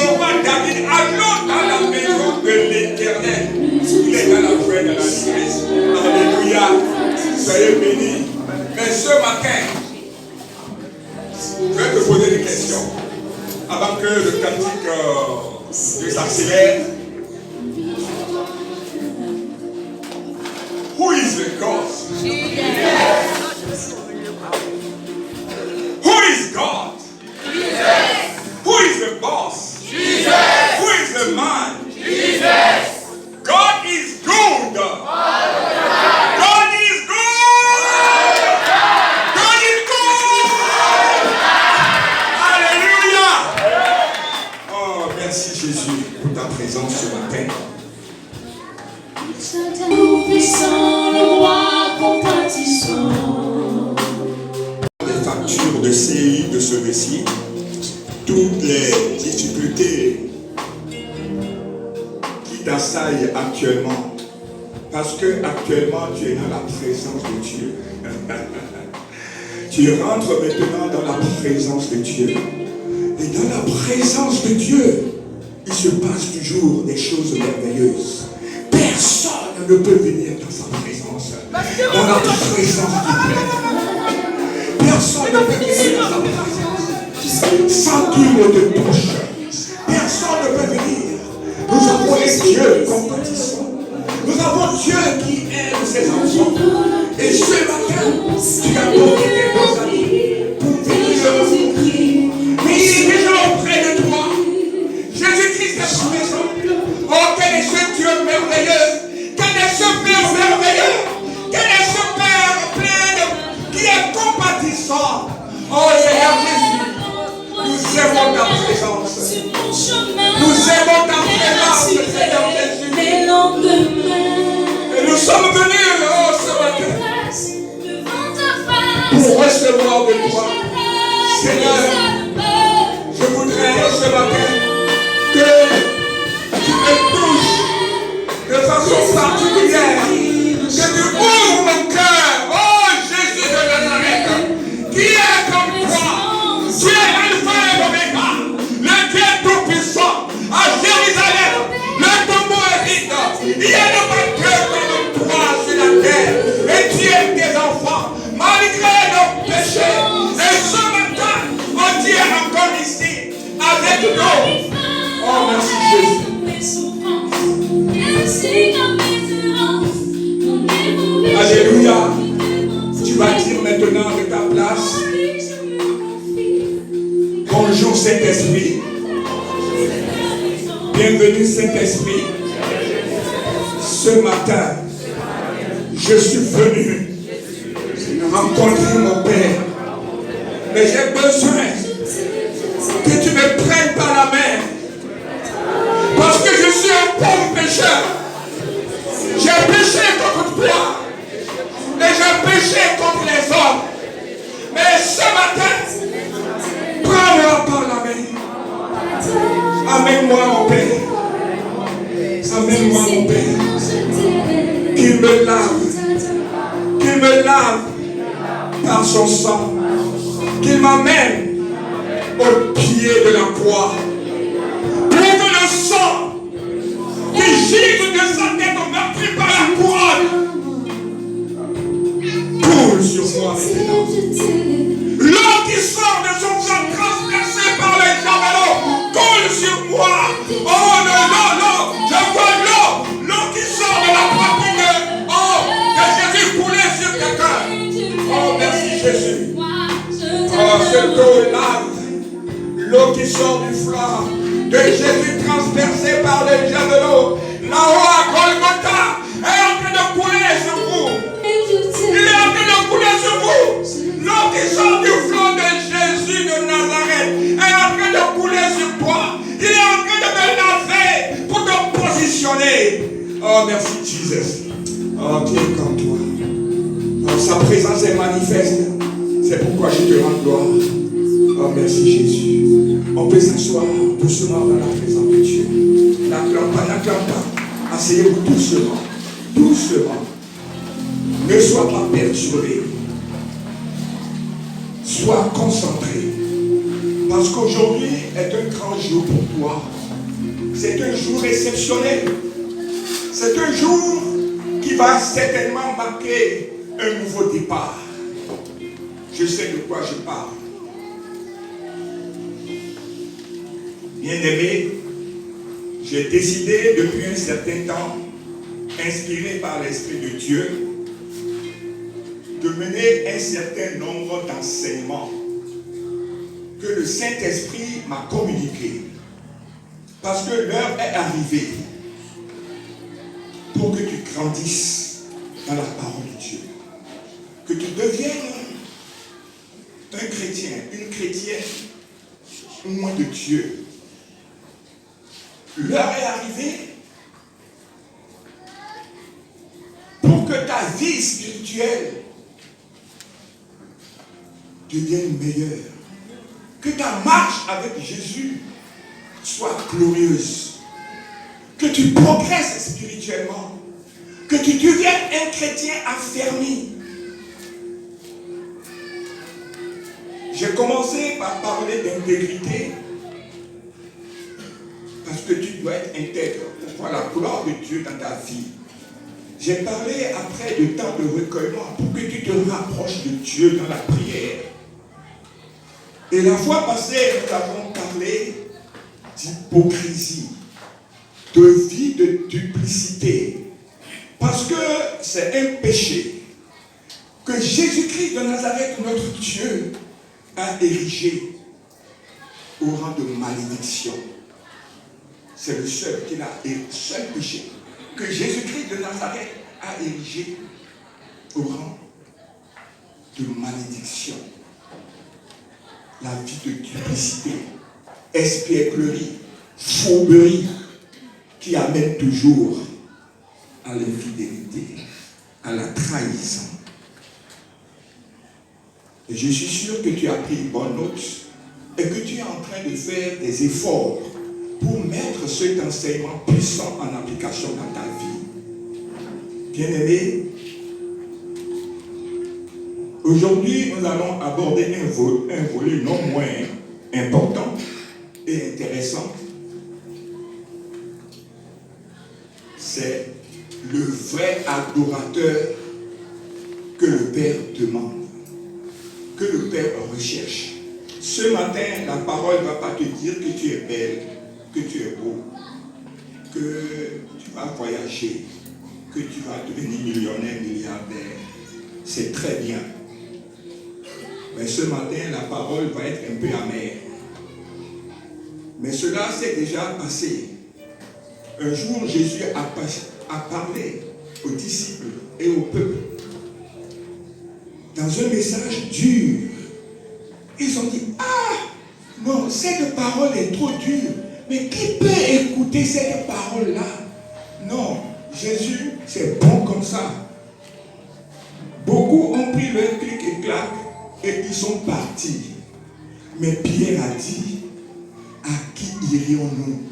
Son roi David, allons dans la maison de l'Éternel. Il est dans la joie de la grâce. Alléluia. Soyez bénis. Mais ce matin, je vais te poser des questions. Avant que le cantique s'accélère. Who is the God? Who is God? Who is the boss? Who is the man? God is good. God is good. God is good. Alléluia. Oh, merci Jésus pour ta présence ce matin. Tout-puissant, le roi compatissant. Les factures de CI de ce récit, toutes les difficultés qui t'assaillent actuellement, parce que actuellement tu es dans la présence de Dieu. Tu rentres maintenant dans la présence de Dieu. Et dans la présence de Dieu, il se passe toujours des choses merveilleuses. Personne ne peut venir dans sa présence. Dans la présence du Père. Personne ne peut venir dans sa présence sans qu'il ne te touche. Personne ne peut venir. Nous avons les dieux compatissants. Nous avons Dieu qui aime ses enfants. Et ce matin, tu as donné tes bons amis pour venir le rencontrer. Mais il est déjà auprès de toi. Jésus-Christ est présent. Oh, quel est ce Dieu merveilleux! Quel est ce Père merveilleux! Quel est ce Père plein de... qui est compatissant! Oh, Seigneur Jésus, nous aimons ta présence. Nous aimons ta présence, Seigneur Jésus. Et nous sommes venus, oh, ce matin, pour recevoir de toi. Seigneur, je voudrais ce matin que tu me touches de façon particulière, que tu ouvres mon cœur, oh Jésus de Nazareth, qui est comme toi, tu es l'alpha et l'oméga, le Dieu tout-puissant, à Jérusalem, le tombeau est vide, il y a le vainqueur comme toi sur la terre, et tu aimes tes enfants, malgré nos péchés, et ce matin, on dit encore ici, avec nous. Oh, merci Jésus. Alléluia. Tu vas dire maintenant de ta place. Bonjour Saint-Esprit. Bienvenue Saint-Esprit. Ce matin, je suis venu rencontrer mon Père. Mais j'ai besoin que tu me prennes par la main. Parce que je suis un pauvre pécheur. J'ai péché contre toi. Et j'ai péché contre les hommes. Mais ce matin, prends-moi par la main. Amène-moi mon Père. Amène-moi mon Père. Qu'il me lave. Qu'il me lave par son sang. Qu'il m'amène au pied de la croix. Pour que le sang qui gît de sa tête meurtri par la couronne coule sur moi maintenant. L'eau qui sort de son sang transpercée par les javelots coule sur moi. Oh l'eau, je vois l'eau qui sort de la poitrine. Oh, que Jésus coulait sur quelqu'un. Oh merci Jésus. Oh cette eau lave. L'eau qui sort du flanc de Jésus transpercé par les javelots, là-haut à Golgotha, est en train de couler sur vous. Il est en train de couler sur vous. L'eau qui sort du flanc de Jésus de Nazareth est en train de couler sur toi. Il est en train de te laver pour te positionner. Oh, merci Jesus. Oh, qui est comme toi. Oh, sa présence est manifeste. C'est pourquoi je te rends gloire. Oh, merci Jésus. On peut s'asseoir doucement dans la présence de Dieu. N'acclame pas. Asseyez-vous doucement. Doucement. Ne sois pas perturbé. Sois concentré. Parce qu'aujourd'hui est un grand jour pour toi. C'est un jour exceptionnel. C'est un jour qui va certainement marquer un nouveau départ. Je sais de quoi je parle. Bien-aimé, j'ai décidé depuis un certain temps, inspiré par l'Esprit de Dieu, de mener un certain nombre d'enseignements que le Saint-Esprit m'a communiqué. Parce que l'heure est arrivée pour que tu grandisses dans la parole de Dieu. Que tu deviennes un chrétien, une chrétienne loin de Dieu. L'heure est arrivée pour que ta vie spirituelle devienne meilleure. Que ta marche avec Jésus soit glorieuse. Que tu progresses spirituellement. Que tu deviennes un chrétien affermi. J'ai commencé par parler d'intégrité. Parce que tu dois être intègre pour voir la gloire de Dieu dans ta vie. J'ai parlé après de temps de recueillement pour que tu te rapproches de Dieu dans la prière. Et la fois passée, nous avons parlé d'hypocrisie, de vie de duplicité. Parce que c'est un péché que Jésus-Christ de Nazareth, notre Dieu, a érigé au rang de malédiction. C'est le seul péché que Jésus-Christ de Nazareth a érigé au rang de malédiction. La vie de duplicité, espièglerie, fourberie, qui amène toujours à l'infidélité, à la trahison. Et je suis sûr que tu as pris une bonne note et que tu es en train de faire des efforts pour mettre cet enseignement puissant en application dans ta vie. Bien-aimé, aujourd'hui, nous allons aborder un volet non moins important et intéressant. C'est le vrai adorateur que le Père demande, que le Père recherche. Ce matin, la parole ne va pas te dire que tu es belle, que tu es beau, que tu vas voyager, que tu vas devenir millionnaire, milliardaire. C'est très bien. Mais ce matin, la parole va être un peu amère. Mais cela s'est déjà passé. Un jour, Jésus a parlé aux disciples et au peuple dans un message dur. Ils ont dit, ah, non, cette parole est trop dure. Mais qui peut écouter cette parole-là? Non, Jésus, c'est bon comme ça. Beaucoup ont pris leur clic et clac et ils sont partis. Mais Pierre a dit, à qui irions-nous?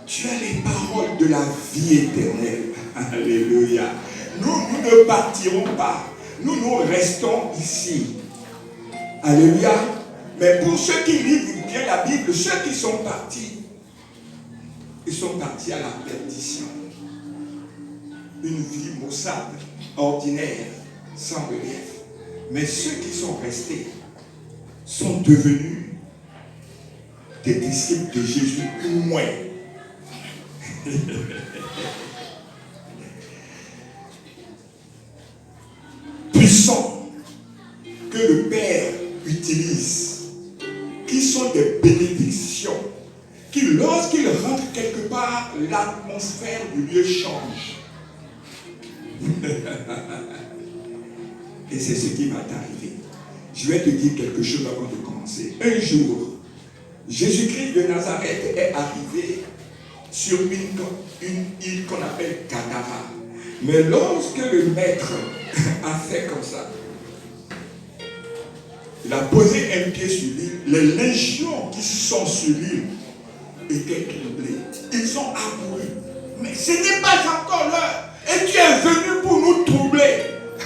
Tu as les paroles de la vie éternelle. Alléluia. Nous ne partirons pas. Nous restons ici. Alléluia. Mais pour ceux qui lisent bien la Bible, ceux qui sont partis, ils sont partis à la perdition. Une vie maussade, ordinaire, sans relief. Mais ceux qui sont restés sont devenus des disciples de Jésus ou moins. Puissants que le Père utilise, qui sont des bénédictions, qui lorsqu'ils rentrent quelque part, l'atmosphère du lieu change. Et c'est ce qui va t'arriver. Je vais te dire quelque chose avant de commencer. Un jour, Jésus-Christ de Nazareth est arrivé sur une île qu'on appelle Gadara. Mais lorsque le maître a fait comme ça, il a posé un pied sur l'île, les légions qui sont sur l'île étaient troublées. Ils ont accouru. Mais ce n'est pas encore l'heure. Et tu es venu pour nous troubler.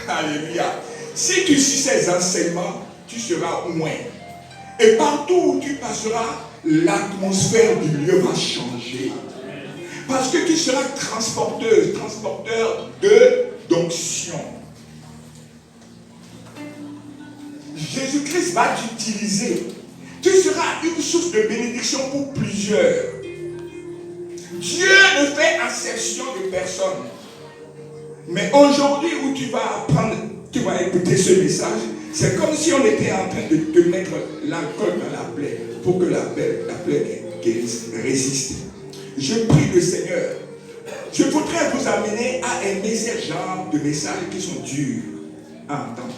Alléluia. Si tu suis ces enseignements, tu seras loin. Et partout où tu passeras, l'atmosphère du lieu va changer. Parce que tu seras transporteur d'onction. Jésus-Christ va t'utiliser. Tu seras une source de bénédiction pour plusieurs. Dieu ne fait exception de personne. Mais aujourd'hui où tu vas apprendre, tu vas écouter ce message, c'est comme si on était en train de te mettre l'alcool dans la plaie pour que la plaie résiste. Je prie le Seigneur. Je voudrais vous amener à aimer ces genres de messages qui sont durs à entendre.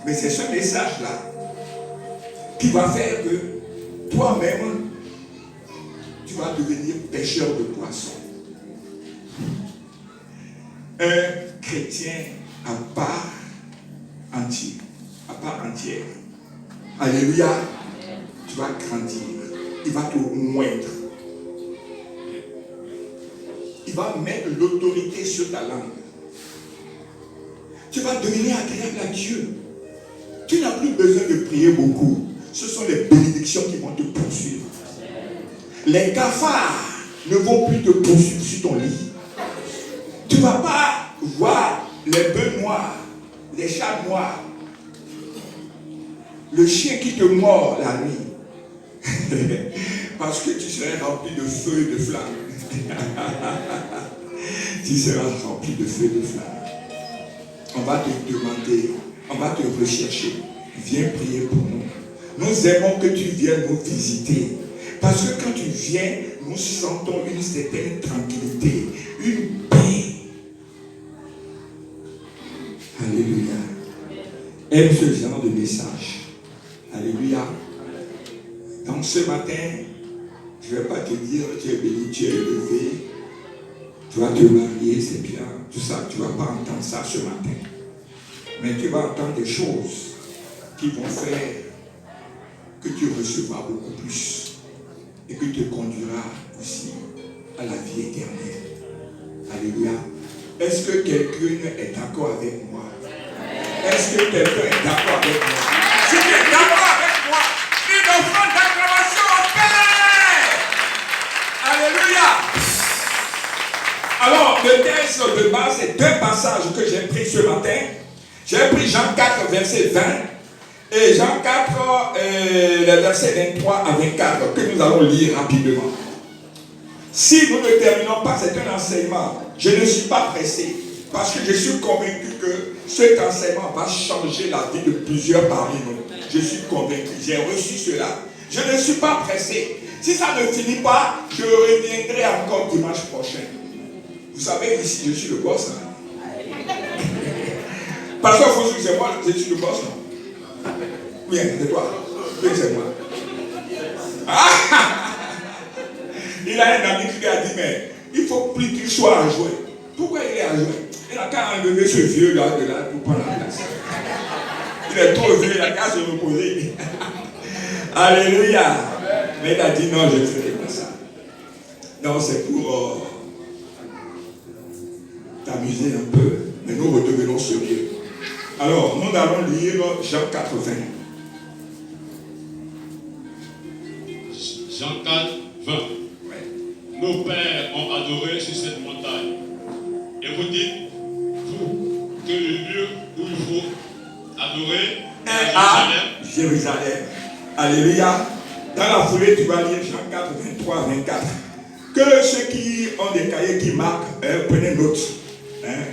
Mais c'est ce message-là qui va faire que toi-même, tu vas devenir pêcheur de poissons. Un chrétien à part entière. Alléluia. Tu vas grandir. Il va te moindre. Il va mettre l'autorité sur ta langue. Tu vas devenir agréable à Dieu. Tu n'as plus besoin de prier beaucoup. Ce sont les bénédictions qui vont te poursuivre. Les cafards ne vont plus te poursuivre sur ton lit. Tu ne vas pas voir les bœufs noirs, les chats noirs, le chien qui te mord la nuit. Parce que tu seras rempli de feu et de flammes. Tu seras rempli de feu et de flammes. On va te demander, on va te rechercher. Viens prier pour nous. Nous aimons que tu viennes nous visiter. Parce que quand tu viens, nous sentons une certaine tranquillité, une paix. Alléluia. Aime ce genre de message. Alléluia. Donc ce matin, je ne vais pas te dire tu es béni, tu es élevé, tu vas te marier, c'est bien. Tout ça, tu ne vas pas entendre ça ce matin. Mais tu vas entendre des choses qui vont faire que tu recevras beaucoup plus et que te conduira aussi à la vie éternelle. Alléluia. Est-ce que quelqu'un est d'accord avec moi? Est-ce que quelqu'un est d'accord avec moi? Si tu es d'accord avec moi, une offrande d'acclamation au Père. Alléluia. Alors, le texte de base, c'est deux passages que j'ai pris ce matin. J'ai pris Jean 4, verset 20 et Jean 4, les versets 23 à 24 que nous allons lire rapidement. Si nous ne terminons pas, c'est un enseignement. Je ne suis pas pressé parce que je suis convaincu que cet enseignement va changer la vie de plusieurs parmi nous. Je suis convaincu, j'ai reçu cela. Je ne suis pas pressé. Si ça ne finit pas, je reviendrai encore dimanche prochain. Vous savez, ici, je suis le boss. Parce que faut que c'est moi, je suis le boss. Oui, c'est toi. Oui, c'est moi. Ah! Il a un ami qui lui a dit, mais il faut plus qu'il soit à jouer. Pourquoi il est à jouer? Il n'a qu'à enlever ce vieux là de là pour prendre la place. Il est trop vieux, il n'a qu'à se reposer. Alléluia. Mais il a dit, non, je ne ferai pas ça. Non, c'est pour t'amuser un peu. Mais nous redevenons sérieux. Alors, nous allons lire Jean 4, 20. Jean 4, 20. Nos pères ont adoré sur cette montagne. Et vous dites, vous, que le lieu où il faut adorer est à Jérusalem. Alléluia. Dans la foulée, tu vas lire Jean 4, 23, 24. Que ceux qui ont des cahiers qui marquent, prenez note.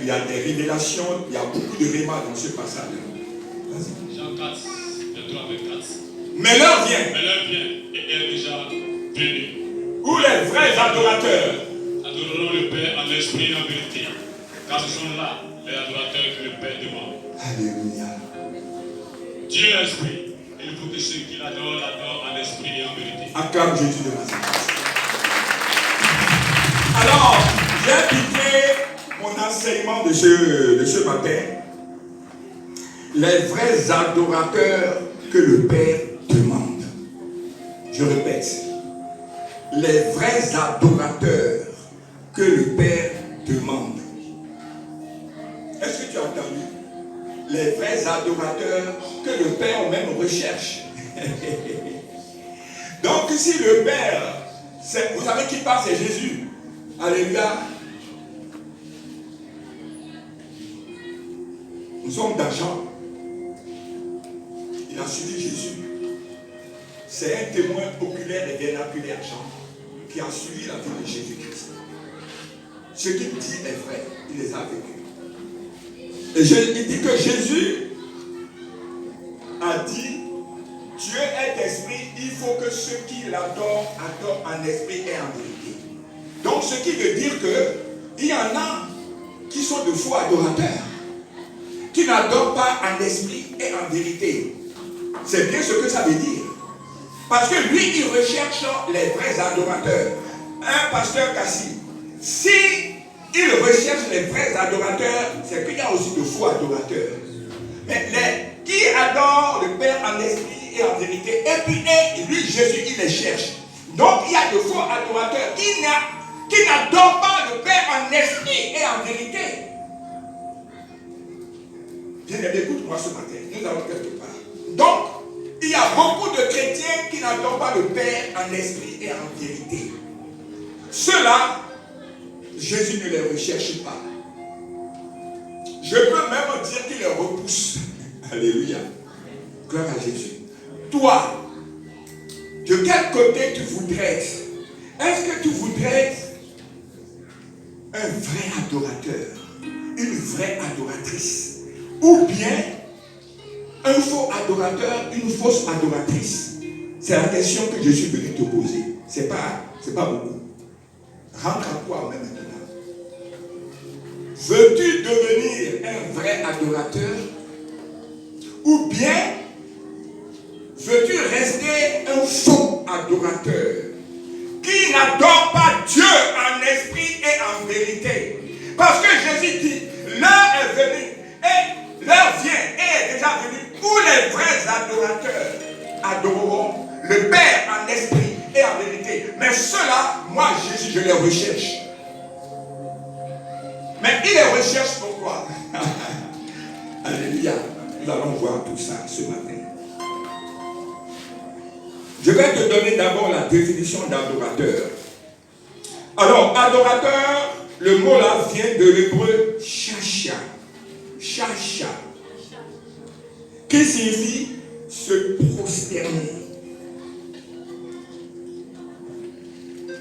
Il y a des révélations, il y a beaucoup de rémas dans ce passage. Vas-y. Jean 4, 23, 24. Mais l'heure vient. Mais l'heure vient et est déjà venue. Où les vrais adorateurs adoreront le Père en esprit et en vérité. Car ce sont là les adorateurs que le Père demande. Alléluia. Dieu est esprit. Et il faut que ceux qui l'adorent en esprit et en vérité. Acclame Jésus de Nazareth. Alors, j'ai piqué mon enseignement de ce matin. Les vrais adorateurs que le Père demande. Je répète. Les vrais adorateurs que le Père demande. Est-ce que tu as entendu? Les vrais adorateurs que le Père même recherche. Donc ici le Père, vous savez qui parle, c'est Jésus. Alléluia. Nous sommes dans Jean. Il a suivi Jésus. C'est un témoin oculaire et vernaculaire, Jean, qui a suivi la vie de Jésus-Christ. Ce qu'il dit est vrai, il les a vécus. Et il dit que Jésus a dit, Dieu est esprit, il faut que ceux qui l'adorent, adorent en esprit et en vérité. Donc ce qui veut dire qu'il y en a qui sont de faux adorateurs, qui n'adorent pas en esprit et en vérité. C'est bien ce que ça veut dire. Parce que lui, il recherche les vrais adorateurs. Un pasteur Cassis, si il recherche les vrais adorateurs, c'est qu'il y a aussi de faux adorateurs. Mais qui adorent le Père en esprit et en vérité, et puis lui, Jésus, il les cherche. Donc il y a de faux adorateurs qui n'adorent pas le Père en esprit et en vérité. Bien-aimé, écoute-moi ce matin, nous allons quelque part. Donc, il y a beaucoup de chrétiens qui n'adorent pas le Père en esprit et en vérité. Ceux-là, Jésus ne les recherche pas. Je peux même dire qu'il les repousse. Alléluia. Gloire à Jésus. Toi, de quel côté tu voudrais être? Est-ce que tu voudrais être un vrai adorateur, une vraie adoratrice, ou bien un faux adorateur, une fausse adoratrice? C'est la question que je suis venu te poser. C'est pas beaucoup. Rentre à toi même maintenant. Veux-tu devenir un vrai adorateur, ou bien veux-tu rester un faux adorateur qui n'adore pas Dieu en esprit et en vérité? Parce que Jésus dit, l'heure est venue et l'heure vient et est déjà venue où les vrais adorateurs adoreront le Père en esprit et en vérité. Mais ceux-là, moi Jésus, je les recherche. Mais il les recherche pourquoi? Alléluia. Nous allons voir tout ça ce matin. Je vais te donner d'abord la définition d'adorateur. Alors, adorateur, le mot là vient de l'hébreu chacha. Chacha. Qui signifie se prosterner.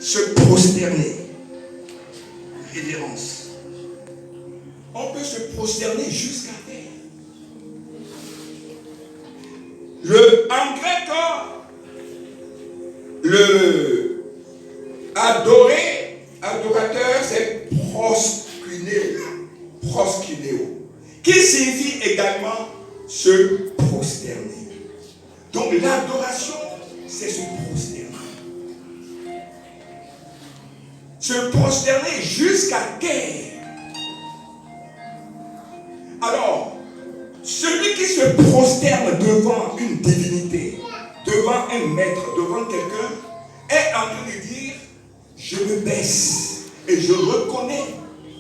Se prosterner. Révérence. On peut se prosterner jusqu'à terre. En grec, le adorateur, c'est proskuneo, qui signifie également se prosterner. Donc l'adoration, c'est se prosterner. Se prosterner jusqu'à terre. Alors, celui qui se prosterne devant une divinité, devant un maître, devant quelqu'un, est en train de dire, je me baisse et je reconnais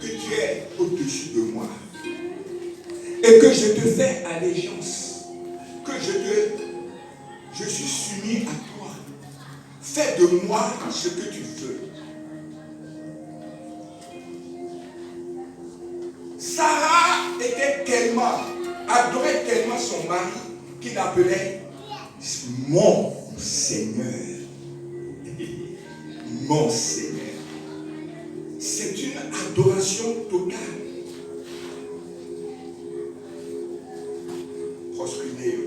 que tu es au-dessus de moi et que je te fais allégeance, que je suis soumis à toi. Fais de moi ce que tu veux. Sarah adorait tellement son mari qu'il l'appelait mon Seigneur. Mon Seigneur. C'est une adoration totale. Proskuneo,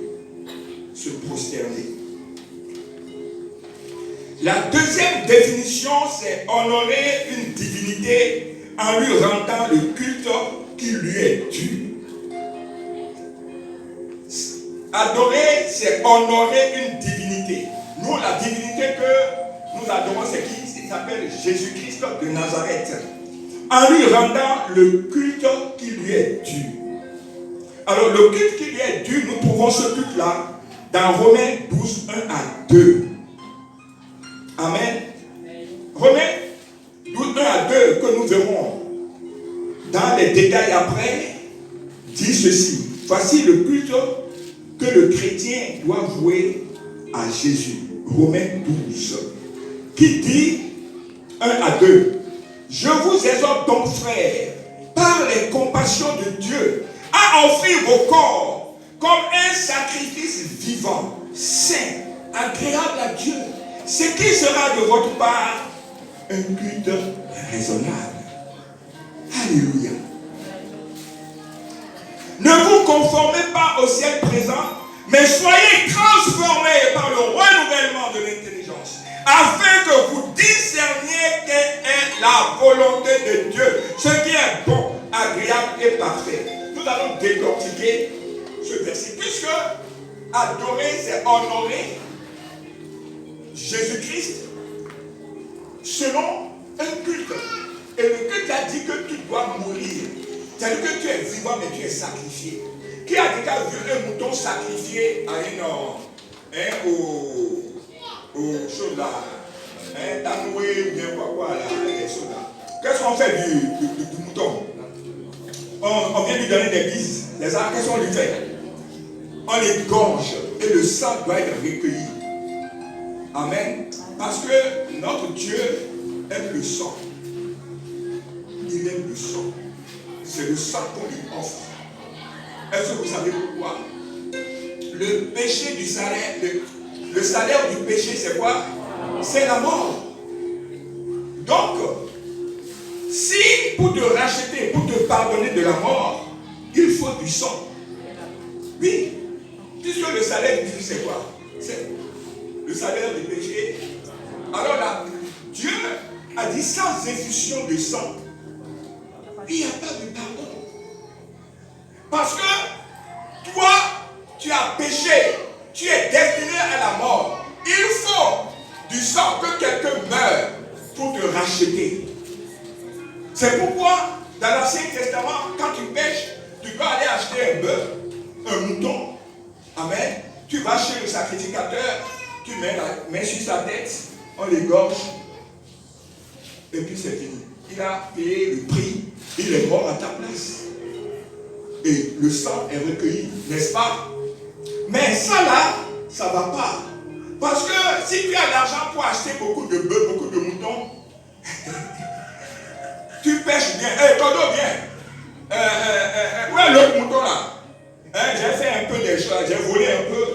se prosterner. La deuxième définition, c'est honorer une divinité en lui rendant le culte qui lui est dû. Adorer, c'est honorer une divinité. Nous, la divinité que nous adorons, c'est qui? Il s'appelle Jésus-Christ de Nazareth. En lui rendant le culte qui lui est dû. Alors, le culte qui lui est dû, nous trouvons ce culte-là dans Romains 12, 1 à 2. Amen. Romains 12, 1 à 2, que nous verrons dans les détails après, dit ceci. Voici le culte que le chrétien doit vouer à Jésus, Romains 12, qui dit 1 à 2. Je vous exhorte donc, frères, par les compassions de Dieu, à offrir vos corps comme un sacrifice vivant, saint, agréable à Dieu, ce qui sera de votre part un culte raisonnable. Alléluia. Ne vous conformez pas au ciel présent, mais soyez transformés par le renouvellement de l'intelligence, afin que vous discerniez quelle est la volonté de Dieu, ce qui est bon, agréable et parfait. Nous allons décortiquer ce verset, puisque adorer, c'est honorer Jésus-Christ selon un culte. Et le culte a dit que tu dois mourir. C'est-à-dire que tu es vivant, mais tu es sacrifié. Qui a déjà vu un mouton sacrifié à au chose là, tanoué ou bien quoi là, les choses là. Qu'est-ce qu'on fait du mouton? On vient lui donner des bises. Les ça, qu'est-ce qu'on lui fait? On l'égorge et le sang doit être recueilli. Amen. Parce que notre Dieu aime le sang. Il aime le sang. C'est le sang qu'on lui offre. Est-ce que vous savez pourquoi? Le péché du salaire, le salaire du péché, c'est quoi? C'est la mort. Donc, si pour te racheter, pour te pardonner de la mort, il faut du sang. Oui, puisque le salaire du péché, c'est quoi? C'est le salaire du péché. Alors là, Dieu a dit sans effusion de sang, il n'y a pas de pardon. Parce que toi, tu as péché, tu es destiné à la mort. Il faut du sang, que quelqu'un meure pour te racheter. C'est pourquoi, dans l'Ancien Testament, quand tu pêches, tu peux aller acheter un bœuf, un mouton. Amen. Tu vas chez le sacrificateur, tu mets sur sa tête, on l'égorge, et puis c'est fini. Il a payé le prix, il est mort à ta place. Et le sang est recueilli, n'est-ce pas? Mais ça là, ça ne va pas. Parce que si tu as l'argent pour acheter beaucoup de bœufs, beaucoup de moutons, tu pêches bien. Hé, Todo, viens. Où est l'autre mouton là? J'ai fait un peu des choses, j'ai volé un peu,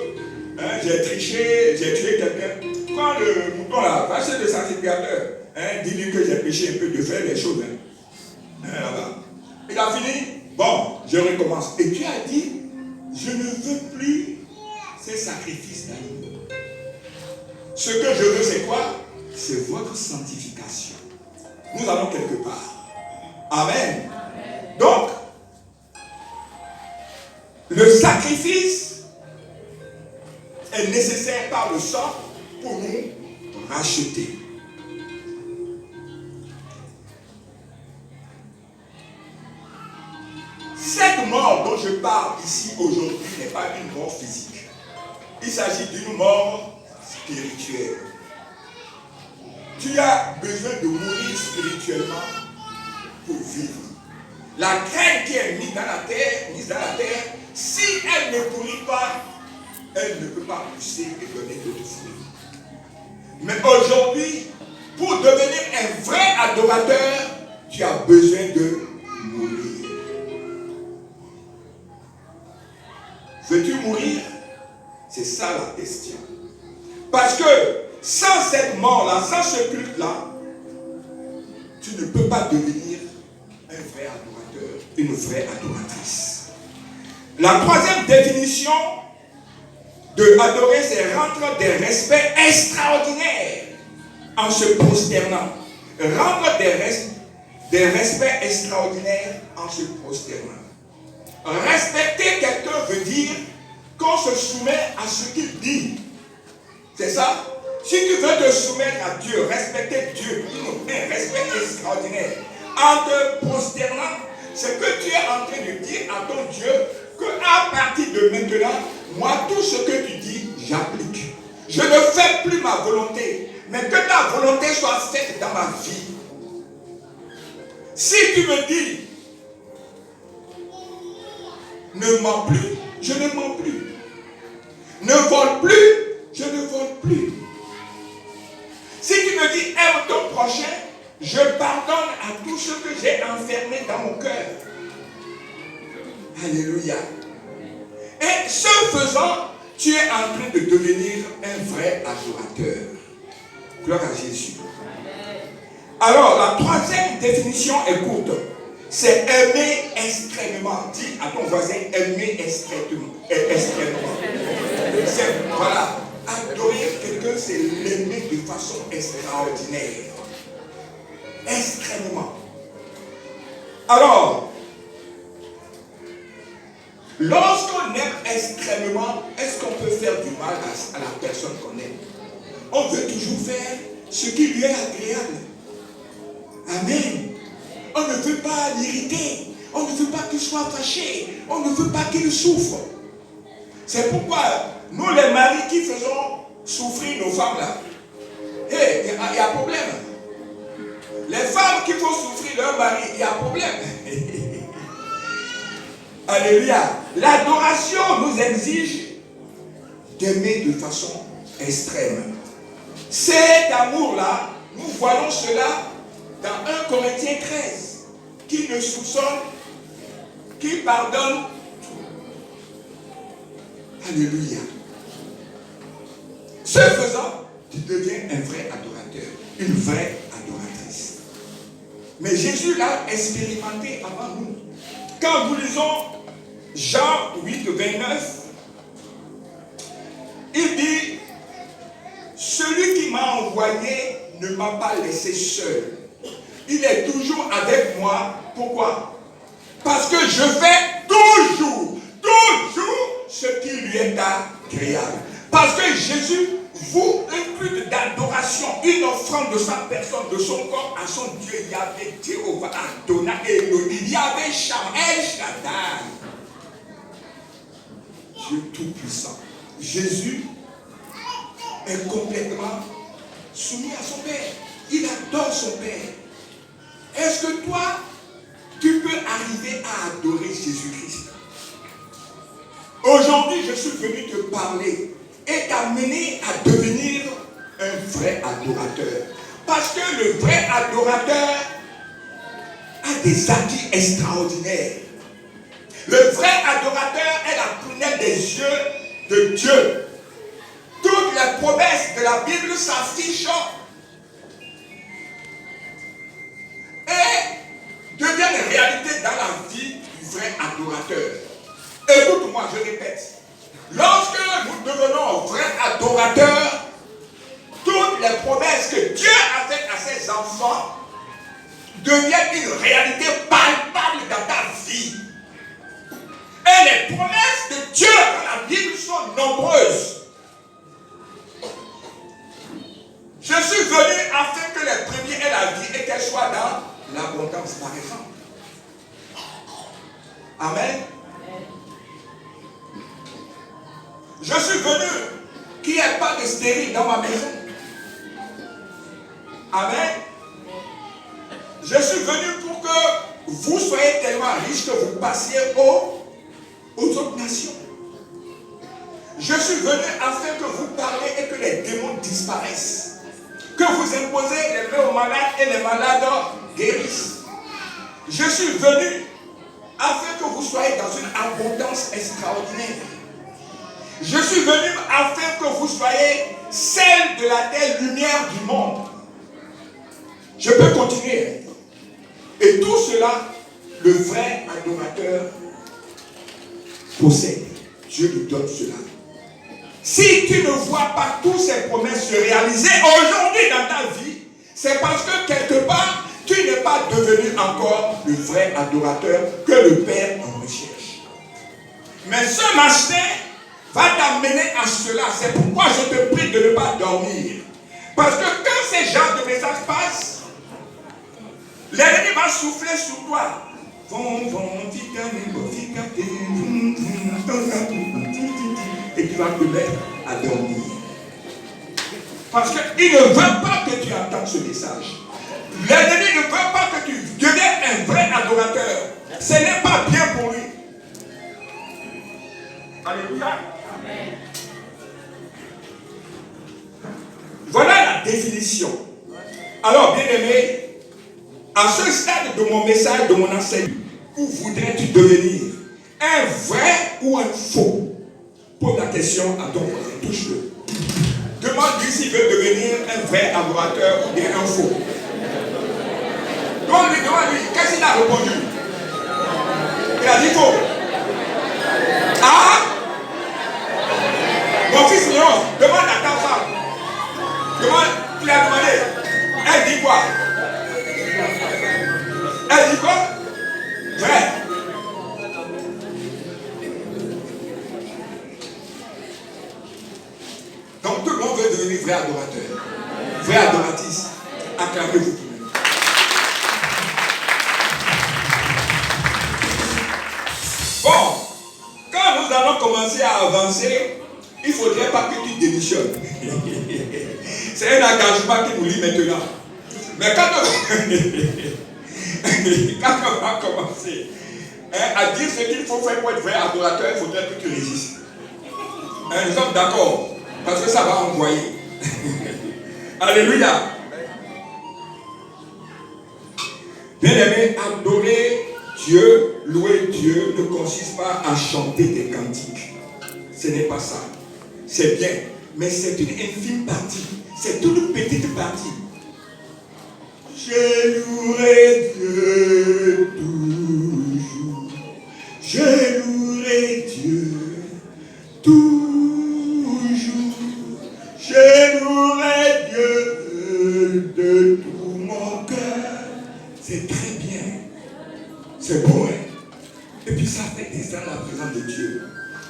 j'ai triché, j'ai tué quelqu'un. Quand le mouton là, va chez le sacrificateur, dis-lui que j'ai péché un peu de faire des choses. Là-bas. Il a fini. Bon, je recommence. Et Dieu a dit, je ne veux plus ces sacrifices d'animaux. Ce que je veux, c'est quoi? C'est votre sanctification. Nous allons quelque part. Amen. Donc, le sacrifice est nécessaire par le sang pour nous racheter. Cette mort dont je parle ici aujourd'hui n'est pas une mort physique. Il s'agit d'une mort spirituelle. Tu as besoin de mourir spirituellement pour vivre. La graine qui est mise dans la terre, si elle ne pourrit pas, elle ne peut pas pousser et donner d'autres fruits. Mais aujourd'hui, pour devenir un vrai adorateur, tu as besoin de mourir. Veux-tu mourir? C'est ça la question. Parce que sans cette mort-là, sans ce culte-là, tu ne peux pas devenir un vrai adorateur, une vraie adoratrice. La troisième définition de adorer, c'est rendre des respects extraordinaires en se prosternant. Rendre des respects extraordinaires en se prosternant. Respecter quelqu'un veut dire qu'on se soumet à ce qu'il dit. C'est ça? Si tu veux te soumettre à Dieu, respecter Dieu, un respect extraordinaire, en te prosternant, c'est que tu es en train de dire à ton Dieu qu'à partir de maintenant, moi, tout ce que tu dis, j'applique. Je ne fais plus ma volonté, mais que ta volonté soit faite dans ma vie. Si tu me dis, ne mens plus, je ne mens plus. Ne vole plus, je ne vole tout ce que j'ai enfermé dans mon cœur. Alléluia. Et ce faisant, tu es en train de devenir un vrai adorateur. Gloire à Jésus. Alors, la troisième définition est courte. C'est aimer extrêmement. Dis à ton voisin, aimer extrêmement. Voilà. Adorer quelqu'un, c'est l'aimer de façon extraordinaire. Extrêmement. Alors, lorsqu'on aime extrêmement, est-ce qu'on peut faire du mal à la personne qu'on aime? On veut toujours faire ce qui lui est agréable. Amen. On ne veut pas l'irriter. On ne veut pas qu'il soit fâché. On ne veut pas qu'il souffre. C'est pourquoi nous, les maris qui faisons souffrir nos femmes là, il y a problème. Les femmes qui font souffrir leur mari, il y a problème. Alléluia. L'adoration nous exige d'aimer de façon extrême. Cet amour-là, nous voyons cela dans 1 Corinthiens 13, qui ne soupçonne, qui pardonne. Alléluia. Ce faisant, tu deviens un vrai adorateur, une vraie adoratrice. Mais Jésus l'a expérimenté avant nous. Quand nous lisons Jean 8, 29, il dit, celui qui m'a envoyé ne m'a pas laissé seul. Il est toujours avec moi. Pourquoi? Parce que je fais toujours ce qui lui est agréable. Parce que Jésus vous un culte d'adoration, une offrande de sa personne, de son corps à son Dieu. Il y avait Jéhovah, Adonai, Elohim, il y avait Sham, El Shaddai. Dieu Tout-Puissant. Jésus est complètement soumis à son Père. Il adore son Père. Est-ce que toi, tu peux arriver à adorer Jésus-Christ? Aujourd'hui, je suis venu te parler et t'amener à devenir un vrai adorateur. Parce que le vrai adorateur a des acquis extraordinaires. Le vrai adorateur est la prunelle des yeux de Dieu. Toutes les promesses de la Bible s'affichent et deviennent réalité dans la vie du vrai adorateur. Écoute-moi, je répète. Lorsque nous devenons vrais adorateurs, toutes les promesses que Dieu a faites à ses enfants deviennent une réalité palpable dans ta vie. Et les promesses de Dieu dans la Bible sont nombreuses. Je suis venu afin que les premiers aient la vie et qu'elle soit dans l'abondance, par exemple. Amen. Je suis venu qu'il n'y ait pas de stérile dans ma maison. Amen. Je suis venu pour que vous soyez tellement riches que vous passiez aux autres nations. Je suis venu afin que vous parlez et que les démons disparaissent. Que vous imposez les mains aux malades et les malades guérissent. Je suis venu afin que vous soyez dans une abondance extraordinaire. Je suis venu afin que vous soyez celle de la terre, lumière du monde. Je peux continuer. Et tout cela, le vrai adorateur possède. Dieu lui donne cela. Si tu ne vois pas toutes ces promesses se réaliser aujourd'hui dans ta vie, c'est parce que quelque part, tu n'es pas devenu encore le vrai adorateur que le Père en recherche. Mais ce matin va t'amener à cela. C'est pourquoi je te prie de ne pas dormir. Parce que quand ces genres de messages passent, l'ennemi va souffler sur toi. Et tu vas te mettre à dormir. Parce qu'il ne veut pas que tu entendes ce message. L'ennemi ne veut pas que tu deviennes un vrai adorateur. Ce n'est pas bien pour lui. Alléluia. Voilà la définition. Alors, bien aimé, À ce stade de mon message, de mon enseignement, où voudrais-tu devenir? Un vrai ou un faux? Pose la question à ton voisin, touche-le. Demande-lui s'il veut devenir un vrai adorateur ou bien un faux. Demande-lui, qu'est-ce qu'il a répondu? Il a dit faux. Ah? Mon fils Léon, demande à ta femme. Tu l'as demandé. Elle dit quoi? Elle dit quoi? Vrai. Donc tout le monde veut devenir vrai adorateur. Vrai adoratrice. Acclamez-vous. Bon, quand nous allons commencer à avancer, il ne faudrait pas que tu démissionnes. C'est un engagement qui nous lie maintenant. Mais quand on va commencer à dire ce qu'il faut faire pour être vrai adorateur, il faudrait que tu résistes. Nous sommes d'accord, parce que ça va envoyer. Alléluia. Bien-aimé, adorer Dieu, louer Dieu ne consiste pas à chanter des cantiques. Ce n'est pas ça. C'est bien, mais c'est une infime partie. C'est toute petite partie. Je louerai Dieu toujours. Je louerai Dieu toujours. Je louerai Dieu de tout mon cœur. C'est très bien. C'est bon, hein? Et puis ça fait descendre la présence de Dieu.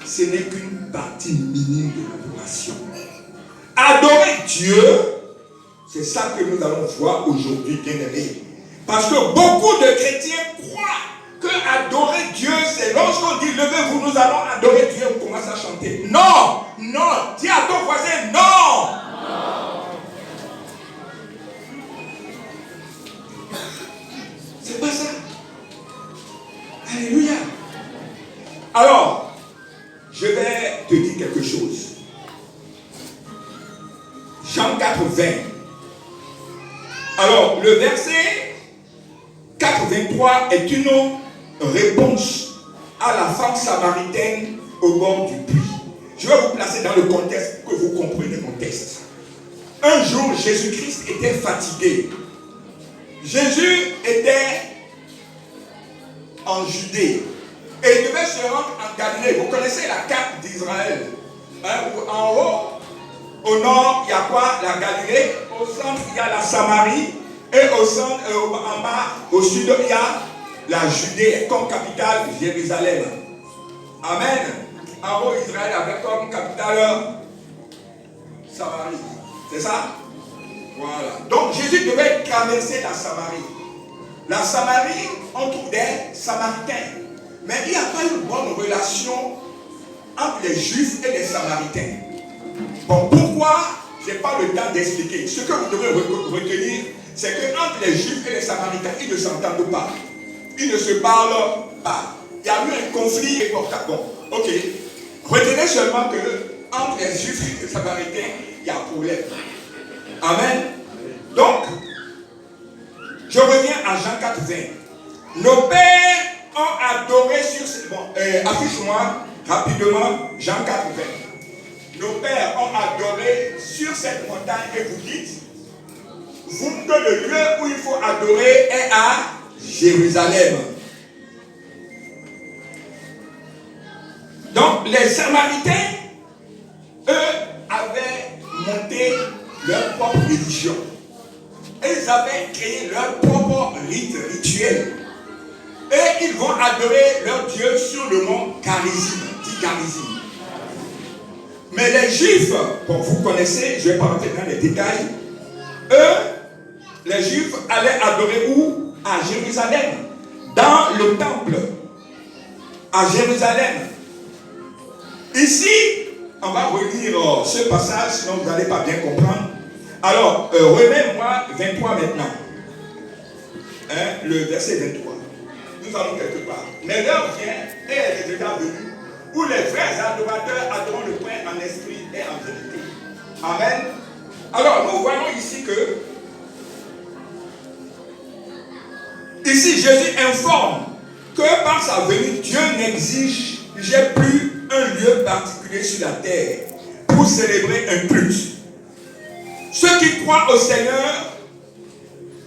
Ce n'est qu'une partie minime de l'adoration. Adorer Dieu, c'est ça que nous allons voir aujourd'hui, bien-aimés. Parce que beaucoup de chrétiens croient que adorer Dieu, c'est lorsqu'on dit levez-vous, nous allons adorer Dieu, on commence à chanter. Non, non, dis à ton voisin non. C'est pas ça. Alléluia. Alors, je vais te dire quelque chose. Jean 4, 20. Alors, le verset 83 est une réponse à la femme samaritaine au bord du puits. Je vais vous placer dans le contexte, que vous compreniez mon texte. Un jour, Jésus-Christ était fatigué. Jésus était en Judée. Et il devait se rendre en Galilée. Vous connaissez la carte d'Israël. En haut, au nord, il y a quoi? La Galilée. Au centre, il y a la Samarie. Et au centre, en bas, au sud, il y a la Judée comme capitale Jérusalem. Amen. En haut, Israël avait comme capitale Samarie. C'est ça? Voilà. Donc Jésus devait traverser la Samarie. La Samarie, on trouve des Samaritains. Mais il n'y a pas une bonne relation entre les Juifs et les Samaritains. Bon, pourquoi? Je n'ai pas le temps d'expliquer. Ce que vous devez retenir, c'est qu'entre les Juifs et les Samaritains, ils ne s'entendent pas. Ils ne se parlent pas. Il y a eu un conflit important. Bon, ok. Retenez seulement que entre les Juifs et les Samaritains, il y a un problème. Amen. Donc, je reviens à Jean 4, 20. Nos pères ont adoré sur cette... Bon, affiche-moi rapidement Jean 4, 20. Nos pères ont adoré sur cette montagne et vous dites, vous que le lieu où il faut adorer est à Jérusalem. Donc, les Samaritains, eux, avaient monté leur propre religion. Ils avaient créé leur propre rite rituel. Et ils vont adorer leur Dieu sur le mont Charizim. Dit Charizim. Mais les Juifs, bon, vous connaissez, je ne vais pas rentrer dans les détails, eux, les Juifs allaient adorer où? À Jérusalem. Dans le temple. À Jérusalem. Ici, on va relire ce passage, sinon vous n'allez pas bien comprendre. Alors, remets-moi 23 maintenant. Le verset 23. Nous allons quelque part. Mais l'heure vient, et elle est déjà venue, où les vrais adorateurs adorent le Père en esprit et en vérité. Amen. Alors, nous voyons ici que Ici, Jésus informe que par sa venue, Dieu n'exigeait plus un lieu particulier sur la terre pour célébrer un culte. Ceux qui croient au Seigneur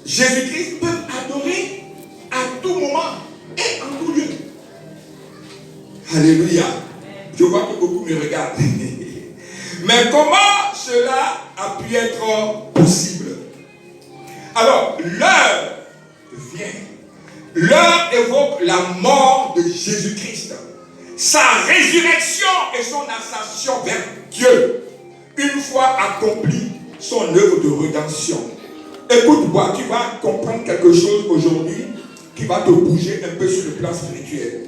Jésus-Christ peuvent adorer à tout moment et en tout lieu. Alléluia. Je vois que beaucoup me regardent. Mais comment cela a pu être possible? Alors, l'heure vient. L'heure évoque la mort de Jésus-Christ, sa résurrection et son ascension vers Dieu, une fois accompli son œuvre de rédemption. Écoute-moi, tu vas comprendre quelque chose aujourd'hui qui va te bouger un peu sur le plan spirituel.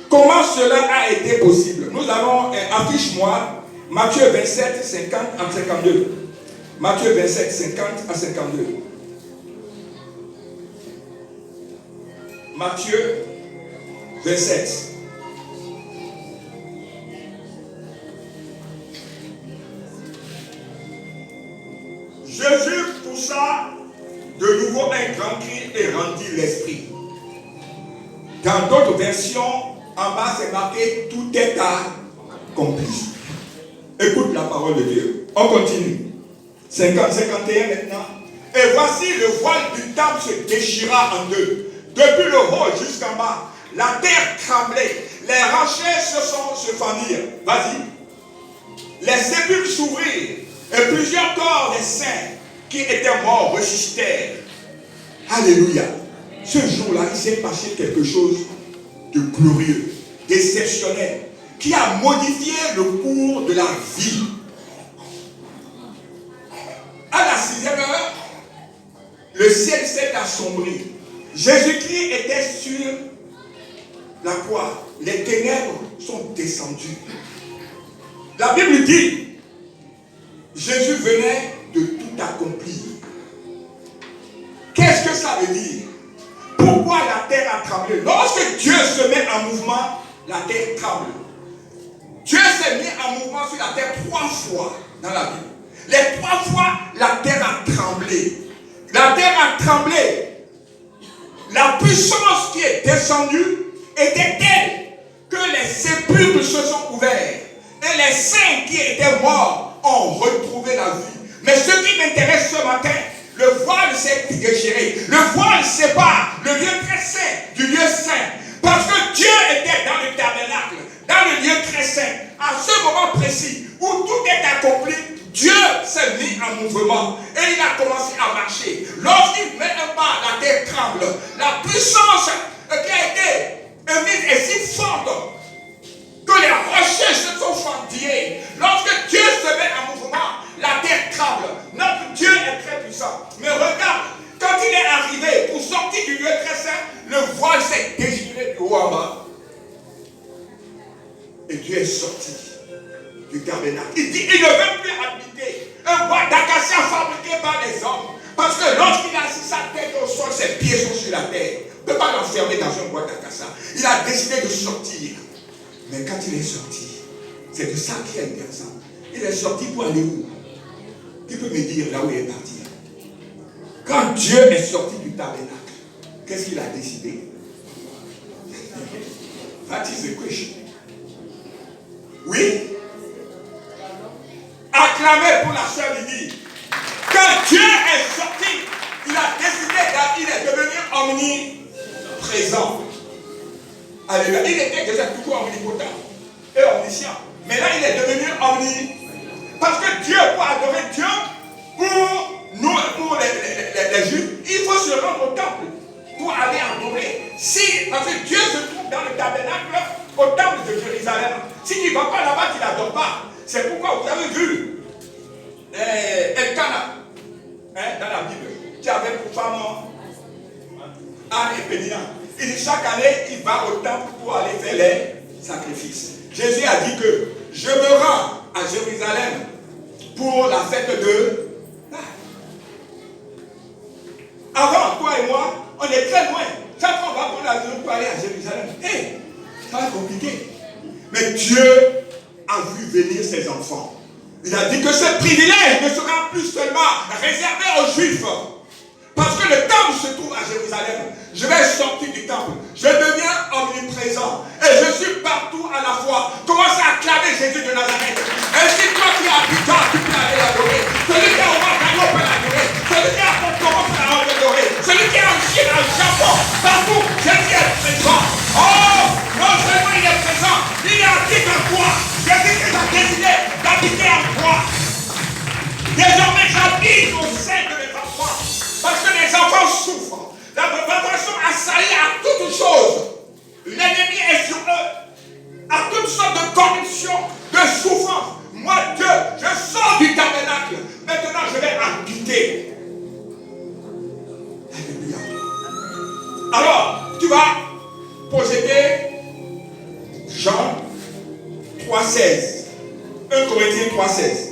Comment cela a été possible? Nous allons, affiche-moi Matthieu 27, 50 à 52. Matthieu 27, 50 à 52. Matthieu 27. Jésus poussa de nouveau un grand cri et rendit l'esprit. Dans d'autres versions, en bas c'est marqué tout est accompli. Écoute la parole de Dieu. On continue. 50, 51 maintenant. Et voici le voile du temple se déchira en deux. Depuis le haut jusqu'en bas, la terre tremblait, les rochers se fendirent. Vas-y. Les sépulcres s'ouvrirent et plusieurs corps des saints qui étaient morts ressuscitèrent. Alléluia. Ce jour-là, il s'est passé quelque chose de glorieux, d'exceptionnel, qui a modifié le cours de la vie. À la 6e heure, le ciel s'est assombri. Jésus-Christ était sur la croix. Les ténèbres sont descendues. La Bible dit, Jésus venait de tout accomplir. Qu'est-ce que ça veut dire? Pourquoi la terre a tremblé? Lorsque Dieu se met en mouvement, la terre tremble. Dieu s'est mis en mouvement sur la terre 3 fois dans la Bible. Les 3 fois, la terre a tremblé. La terre a tremblé. La puissance qui est descendue était telle que les sépulcres se sont ouverts. Et les saints qui étaient morts ont retrouvé la vie. Mais ce qui m'intéresse ce matin, le voile s'est déchiré. Le voile sépare le lieu très saint du lieu saint. Parce que Dieu était dans le tabernacle, dans le lieu très saint. À ce moment précis où tout est accompli, Dieu s'est mis en mouvement et il a commencé à marcher. Lorsqu'il met un pas, la terre tremble. La puissance qui a été émise est si forte que les rochers se sont fendillés. Lorsque Dieu se met en mouvement, la terre tremble. Notre Dieu est très puissant. Mais regarde, quand il est arrivé pour sortir du lieu très saint, le voile s'est déchiré du haut en bas. Et Dieu est sorti du tabernacle. Il dit, il ne veut plus habiter un bois d'acacia fabriqué par les hommes. Parce que lorsqu'il a assis sa tête au sol, ses pieds sont sur la terre. Il ne peut pas l'enfermer dans un bois d'acacia. Il a décidé de sortir. Mais quand il est sorti, c'est de ça qui est intéressant. Il est sorti pour aller où? Qui peut me dire là où il est parti? Quand Dieu est sorti du tabernacle, qu'est-ce qu'il a décidé? That is the question. Oui? Acclamez pour la sœur Lydie. Quand Dieu est sorti, il a décidé, il est devenu omniprésent. Alléluia. Il était déjà toujours omnipotent et omniscient. Mais là, il est devenu Parce que Dieu, pour adorer Dieu, pour nous, pour les Juifs, il faut se rendre au temple pour aller adorer. Parce que Dieu se trouve dans le tabernacle, au temple de Jérusalem. Si tu ne vas pas là-bas, tu n'adores pas. C'est pourquoi vous avez vu Elkana, dans la Bible, qui avait pour femme Anne et Pénina. Il dit chaque année, il va au temple pour aller faire les sacrifices. Jésus a dit que je me rends à Jérusalem pour la fête de Pâques. Avant, toi et moi, on est très loin. Chaque fois, on va prendre l'avion pour aller à Jérusalem. Ça va être compliqué. Mais Dieu a vu venir ses enfants. Il a dit que ce privilège ne sera plus seulement réservé aux Juifs. Parce que le temple se trouve à Jérusalem, je vais sortir du temple. Je deviens omniprésent. Et je suis partout à la fois. Commence à acclamer Jésus de Nazareth. Et si toi qui es habitant, tu peux aller l'adorer. Celui qui est au Macano peut l'adorer. Celui qui est à Concoron peut l'adorer. Celui qui est en Chine, en Japon, partout, Jésus est présent. Oh, non seulement il est présent, il est habité en toi. Jésus qui a décidé d'habiter en toi. Désormais, j'habite au sein de mes enfants. Parce que les enfants souffrent. La préparation assaillie à toutes choses. L'ennemi est sur eux. À toutes sortes de corruption, de souffrance. Moi, Dieu, je sors du tabernacle. Maintenant, je vais habiter. Alléluia. Alors, tu vas posséder Jean 3,16. 1 Corinthiens 3,16.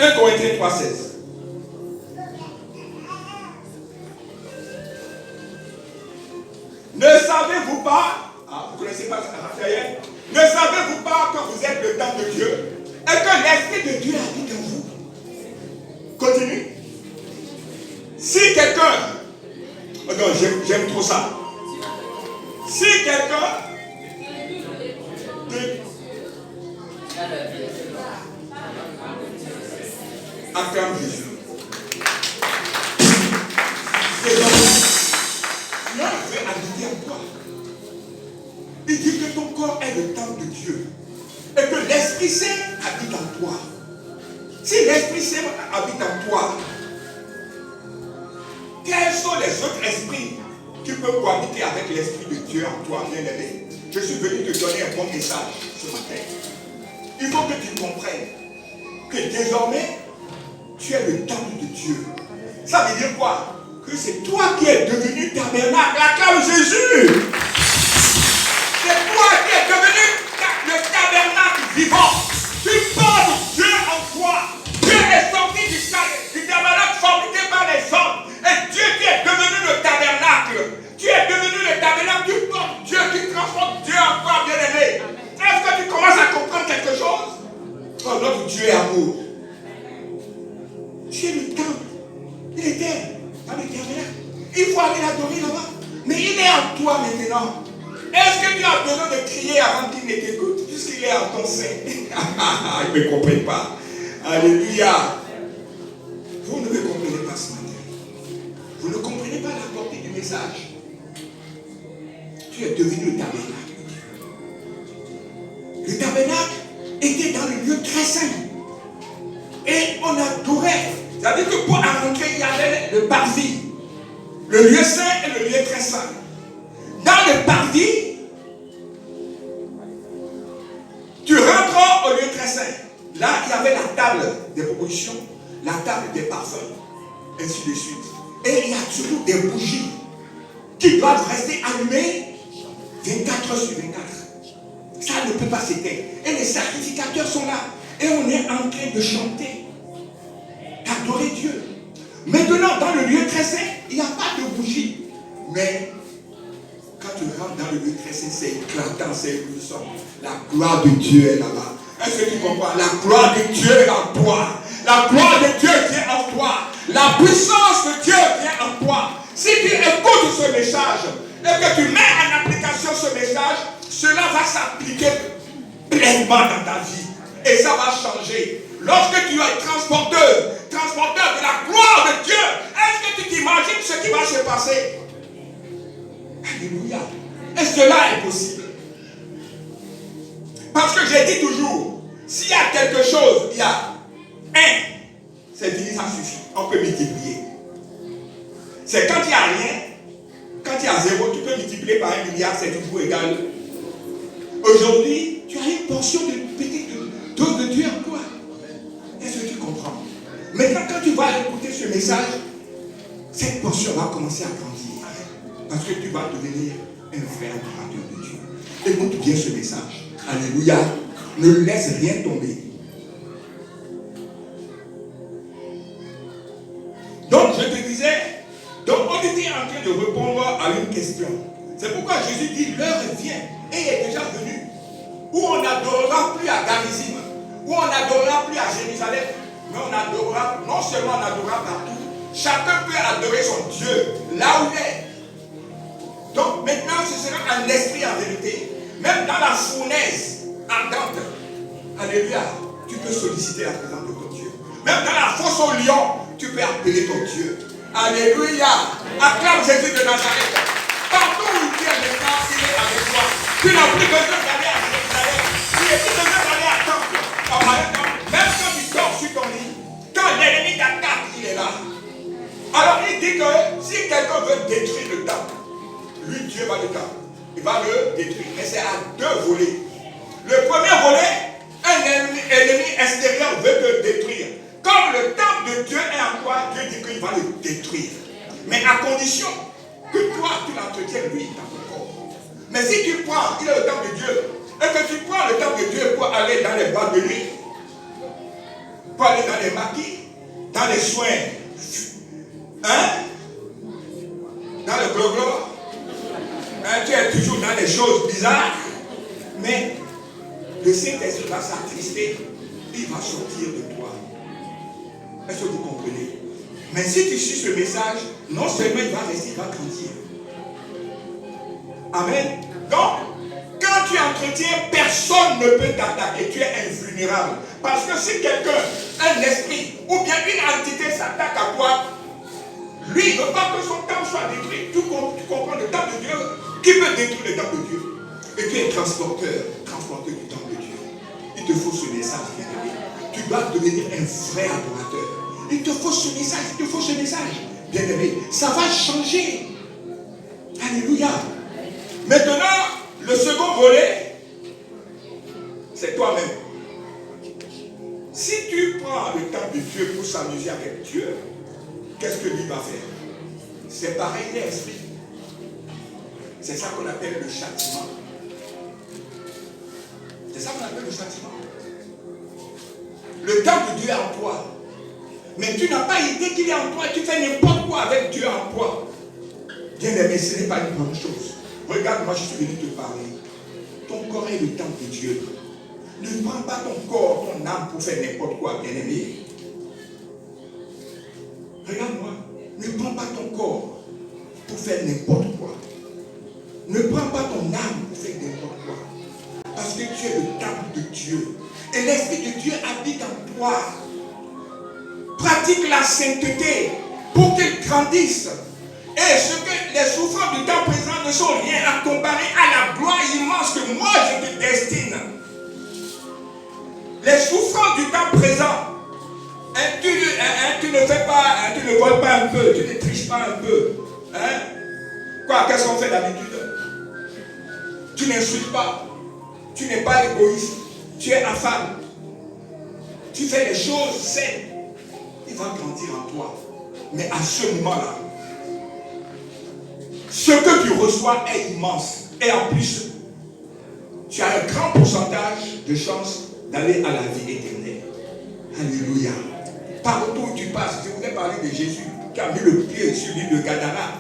1 Corinthiens 3,16. Ne savez-vous pas, vous ne connaissez pas Raphaël, ne savez-vous pas que vous êtes le temple de Dieu et que l'Esprit de Dieu habite en vous? Continue. Si quelqu'un, oh non, j'aime trop ça. Si quelqu'un acclame Jésus. Et donc, Dieu veut habiter en toi. Il dit que ton corps est le temple de Dieu. Et que l'Esprit Saint habite en toi. Si l'Esprit Saint habite en toi, quels sont les autres esprits qui peuvent cohabiter avec l'Esprit de Dieu en toi, bien-aimé? Je suis venu te donner un bon message ce matin. Il faut que tu comprennes que désormais, tu es le temple de Dieu. Ça veut dire quoi? Que c'est toi qui es devenu tabernacle. Acclame Jésus. C'est toi qui es devenu le tabernacle vivant. Tu portes Dieu en toi. Dieu est sorti du tabernacle fabriqué par les hommes. Et Dieu qui est devenu le tabernacle. Tu es devenu le tabernacle. Tu portes Dieu, tu transformes Dieu en toi, bien-aimé. Est-ce que tu commences à comprendre quelque chose? Oh, notre Dieu est amour. Tu es le temple. Il était dans le tabernacle. Il faut aller l'adorer là-bas. Mais il est en toi maintenant. Est-ce que tu as besoin de crier avant qu'il ne t'écoute? Puisqu'il est en ton sein. Il ne comprend pas. Alléluia. Vous ne me comprenez pas ce matin. Vous ne comprenez pas la portée du message. Tu es devenu le tabernacle. Le tabernacle était dans le lieu très saint. Et on adorait. C'est-à-dire que pour rentrer, il y avait le parvis. Le lieu saint et le lieu très saint. Dans le parvis, tu rentres au lieu très saint. Là, il y avait la table des propositions, la table des parfums, ainsi de suite. Et il y a toujours des bougies qui doivent rester allumées 24 heures sur 24. Ça ne peut pas s'éteindre. Et les sacrificateurs sont là. Et on est en train de chanter, d'adorer Dieu. Maintenant, dans le lieu très saint, il n'y a pas de bougie. Mais quand tu rentres dans le lieu très saint, c'est éclatant, c'est éblouissant. La gloire de Dieu est là-bas. Est-ce que tu comprends? La gloire de Dieu est en toi. La gloire de Dieu vient en toi. La puissance de Dieu vient en toi. Si tu écoutes ce message et que tu mets en application ce message, cela va s'appliquer pleinement dans ta vie. Et ça va changer. Lorsque tu es transporteur de la gloire de Dieu, est-ce que tu t'imagines ce qui va se passer? Alléluia. Et cela est possible. Parce que j'ai dit toujours, s'il y a quelque chose, il y a un, c'est fini, ça suffit. On peut multiplier. C'est quand il n'y a rien, quand il y a zéro, tu peux multiplier par 1 milliard, c'est toujours égal. Aujourd'hui, tu as une portion de petite dose de Dieu en toi. Est-ce que tu comprends? Maintenant, quand tu vas écouter ce message, cette portion va commencer à grandir. Parce que tu vas devenir un vrai adorateur de Dieu. Écoute bien ce message. Alléluia. Ne laisse rien tomber. Donc, je te disais, donc on était en train de répondre à une question. C'est pourquoi Jésus dit, l'heure vient et est déjà venue, où on n'adorera plus à Garizim, où on n'adorera plus à Jérusalem, mais on adorera, non seulement on adorera partout, chacun peut adorer son Dieu là où il est. Donc maintenant, ce sera un esprit en vérité. Même dans la fournaise ardente, alléluia, tu peux solliciter la présence de ton Dieu. Même dans la fosse au lion, tu peux appeler ton Dieu. Alléluia. Acclame Jésus de Nazareth. Partout où tu es maintenant, il est avec toi. Tu n'as plus besoin d'aller à Jérusalem. Tu n'as plus besoin d'aller à Temple. Même quand tu dors sur ton lit, quand l'ennemi t'attaque, il est là. Alors il dit que si quelqu'un veut détruire le temple, lui, Dieu va le temple. Il va le détruire. Mais c'est à deux volets. Le premier volet, un ennemi extérieur veut te détruire. Comme le temple de Dieu est en toi, Dieu dit qu'il va le détruire. Mais à condition que toi, tu l'entretiennes lui dans ton corps. Mais si tu prends, il est le temple de Dieu, et que tu prends le temple de Dieu pour aller dans les boîtes de nuit, pour aller dans les maquis, dans les soins, dans le glo-glo, tu es toujours dans les choses bizarres, mais le Saint-Esprit va s'attrister, il va sortir de toi. Est-ce que vous comprenez? Mais si tu suis ce message, non seulement il va rester, il va grandir. Amen. Donc, quand tu entretiens, personne ne peut t'attaquer. Tu es invulnérable. Parce que si quelqu'un, un esprit ou bien une entité s'attaque à toi, lui, il ne veut pas que son temple soit détruit. Tu comprends le temple de Dieu? Qui peut détruire le temple de Dieu? Et tu es transporteur du temple de Dieu. Il te faut ce message, bien-aimé. Tu dois devenir un vrai adorateur. Il te faut ce message, bien-aimé. Ça va changer. Alléluia. Maintenant, le second volet, c'est toi-même. Si tu prends le temps de Dieu pour s'amuser avec Dieu, qu'est-ce que lui va faire? C'est pareil, il est esprit. C'est ça qu'on appelle le châtiment. C'est ça qu'on appelle le châtiment. Le temps de Dieu est en toi. Mais tu n'as pas idée qu'il est en toi et tu fais n'importe quoi avec Dieu en toi. Bien-aimé, ce n'est pas une bonne chose. Regarde, moi je suis venu te parler. Ton corps est le temple de Dieu. Ne prends pas ton corps, ton âme pour faire n'importe quoi, bien-aimé. Regarde-moi. Ne prends pas ton corps pour faire n'importe quoi. Ne prends pas ton âme pour faire n'importe quoi. Parce que tu es le temple de Dieu. Et l'Esprit de Dieu habite en toi. Pratique la sainteté pour qu'il grandisse. Et ce que les souffrances du temps présent ne sont rien à comparer à la gloire immense que moi je te destine. Les souffrances du temps présent, tu ne fais pas, tu ne voles pas un peu, tu ne triches pas un peu. Quoi, qu'est-ce qu'on fait d'habitude? Tu n'insultes pas, tu n'es pas égoïste, tu es affable. Tu fais les choses saines. Il va grandir en toi. Mais à ce moment-là, ce que tu reçois est immense. Et en plus, tu as un grand pourcentage de chances d'aller à la vie éternelle. Alléluia. Partout où tu passes, je vous ai parlé de Jésus qui a mis le pied sur l'île de Gadara.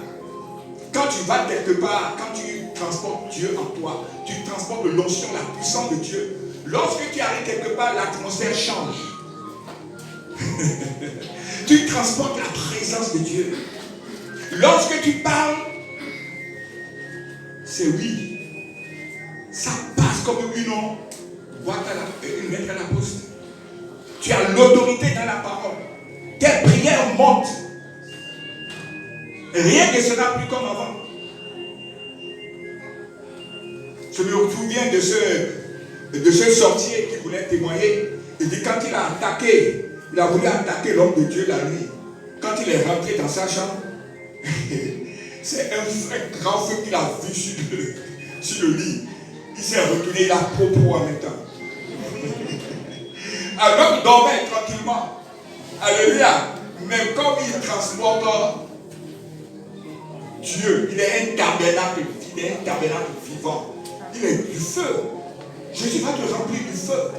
Quand tu vas quelque part, quand tu transportes Dieu en toi, tu transportes l'onction, la puissance de Dieu. Lorsque tu arrives quelque part, l'atmosphère change. Tu transportes la présence de Dieu. Lorsque tu parles, c'est oui. Ça passe comme une boîte une lettre à la poste. Tu as l'autorité dans la parole. Tes prières montent. Rien ne sera plus comme avant. Je me souviens de ce sorcier qui voulait témoigner. Il dit quand il a attaqué, il a voulu attaquer l'homme de Dieu la nuit. Quand il est rentré dans sa chambre, c'est un grand feu qu'il a vu sur le lit. Il s'est retourné, il a propos en même temps. Alors il dormait tranquillement. Alléluia. Mais comme il transporte Dieu, il est un tabernacle vivant. Il est du feu. Jésus va te remplir du feu,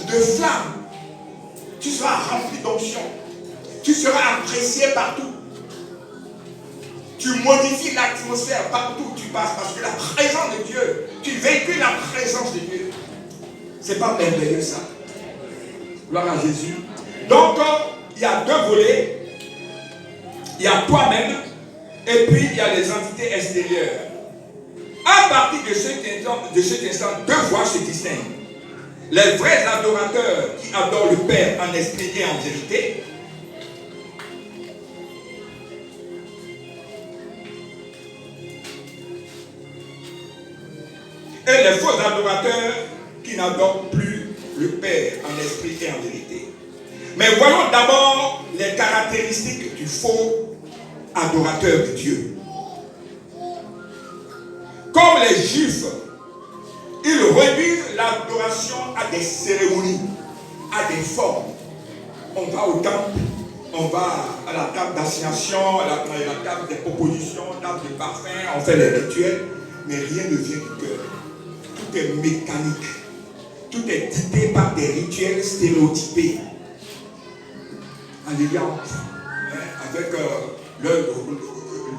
de flamme. Tu seras rempli d'onction. Tu seras apprécié partout. Tu modifies l'atmosphère partout où tu passes parce que la présence de Dieu, tu véhicules la présence de Dieu. C'est pas merveilleux ça? Gloire à Jésus. Donc, il y a deux volets. Il y a toi-même et puis il y a les entités extérieures. À partir de cet instant, deux voies se distinguent. Les vrais adorateurs qui adorent le Père en esprit et en vérité. Et les faux adorateurs qui n'adorent plus le Père en esprit et en vérité. Mais voyons d'abord les caractéristiques du faux adorateur de Dieu. Comme les Juifs, ils réduisent l'adoration à des cérémonies, à des formes. On va au temple, on va à la table d'assignation, à la table des propositions, table de parfum, on fait les rituels, mais rien ne vient du cœur. Tout est mécanique. Tout est dicté par des rituels stéréotypés. Alléluia. Avec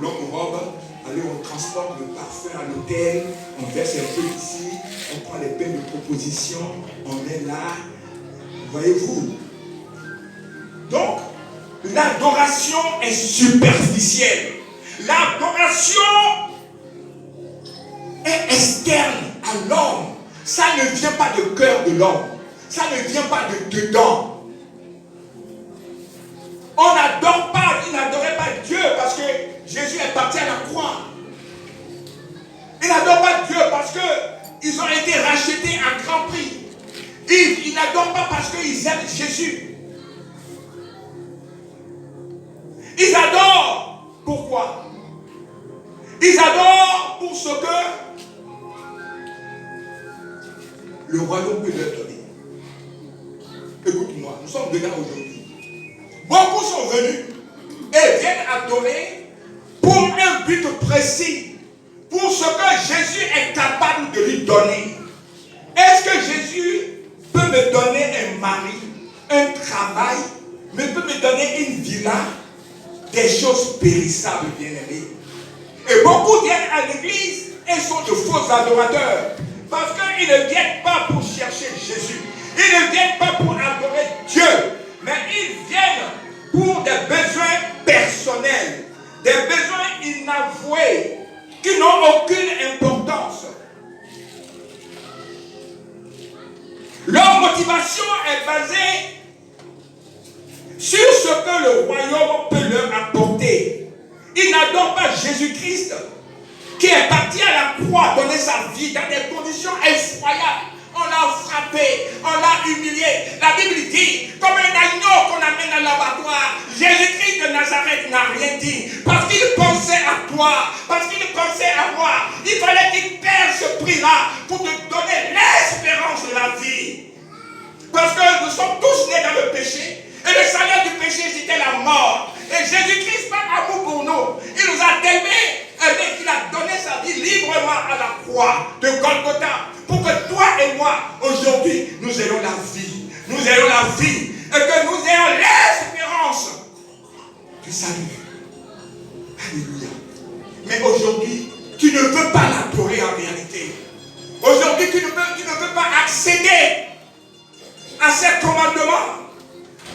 l'homme robe, allez, on transporte le parfum à l'hôtel, on verse un peu ici, on prend les peines de proposition, on est là. Voyez-vous? Donc, l'adoration est superficielle. L'adoration est externe à l'homme. Ça ne vient pas du cœur de l'homme. Ça ne vient pas de dedans. On n'adore pas, ils n'adoraient pas Dieu parce que Jésus est parti à la croix. Ils n'adorent pas Dieu parce qu'ils ont été rachetés à grand prix. Ils n'adorent pas parce qu'ils aiment Jésus. Ils adorent. Pourquoi? Ils adorent pour ce que le royaume peut leur donner. Écoute-moi, nous sommes dedans aujourd'hui. Beaucoup sont venus et viennent adorer pour un but précis, pour ce que Jésus est capable de lui donner. Est-ce que Jésus peut me donner un mari, un travail, mais peut me donner une villa, des choses périssables, bien-aimés? Et beaucoup viennent à l'église et sont de faux adorateurs. Parce qu'ils ne viennent pas pour chercher Jésus. Ils ne viennent pas pour adorer Dieu. Mais ils viennent pour des besoins personnels. Des besoins inavoués. Qui n'ont aucune importance. Leur motivation est basée sur ce que le royaume peut leur apporter. Ils n'adorent pas Jésus-Christ, qui est parti à la croix donner sa vie dans des conditions effroyables. On l'a frappé, on l'a humilié. La Bible dit, comme un agneau qu'on amène à l'abattoir, Jésus-Christ de Nazareth n'a rien dit. Parce qu'il pensait à toi, parce qu'il pensait à moi. Il fallait qu'il perde ce prix-là pour te donner l'espérance de la vie. Parce que nous sommes tous nés dans le péché. Et le salaire du péché, c'était la mort. Et Jésus-Christ, par amour pour nous, il nous a aimés. Et qu'il a donné sa vie librement à la croix de Golgotha. Pour que toi et moi, aujourd'hui, nous ayons la vie. Nous ayons la vie. Et que nous ayons l'espérance du salut. Alléluia. Mais aujourd'hui, tu ne veux pas l'adorer en réalité. Aujourd'hui, tu ne veux pas accéder à ses commandements.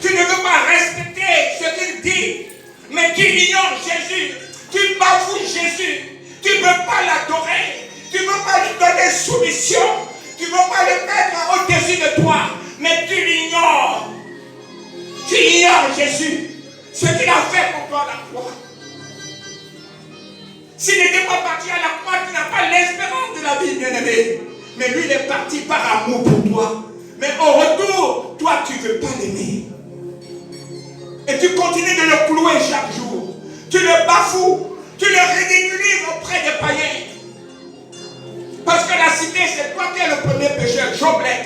Tu ne veux pas respecter ce qu'il dit. Mais tu ignores Jésus. Tu bafoues Jésus. Tu ne veux pas l'adorer. Tu ne veux pas lui donner soumission. Tu ne veux pas le mettre au-dessus de toi. Mais tu l'ignores. Tu ignores Jésus. Ce qu'il a fait pour toi à la croix. S'il n'était pas parti à la croix, tu n'as pas l'espérance de la vie, bien-aimé. Mais lui, il est parti par amour pour toi. Mais au retour, toi, tu ne veux pas l'aimer. Et tu continues de le clouer chaque jour. Tu le bafoues. Tu le ridiculises auprès des païens. Parce que la cité, c'est toi qui es le premier pécheur, Joblek.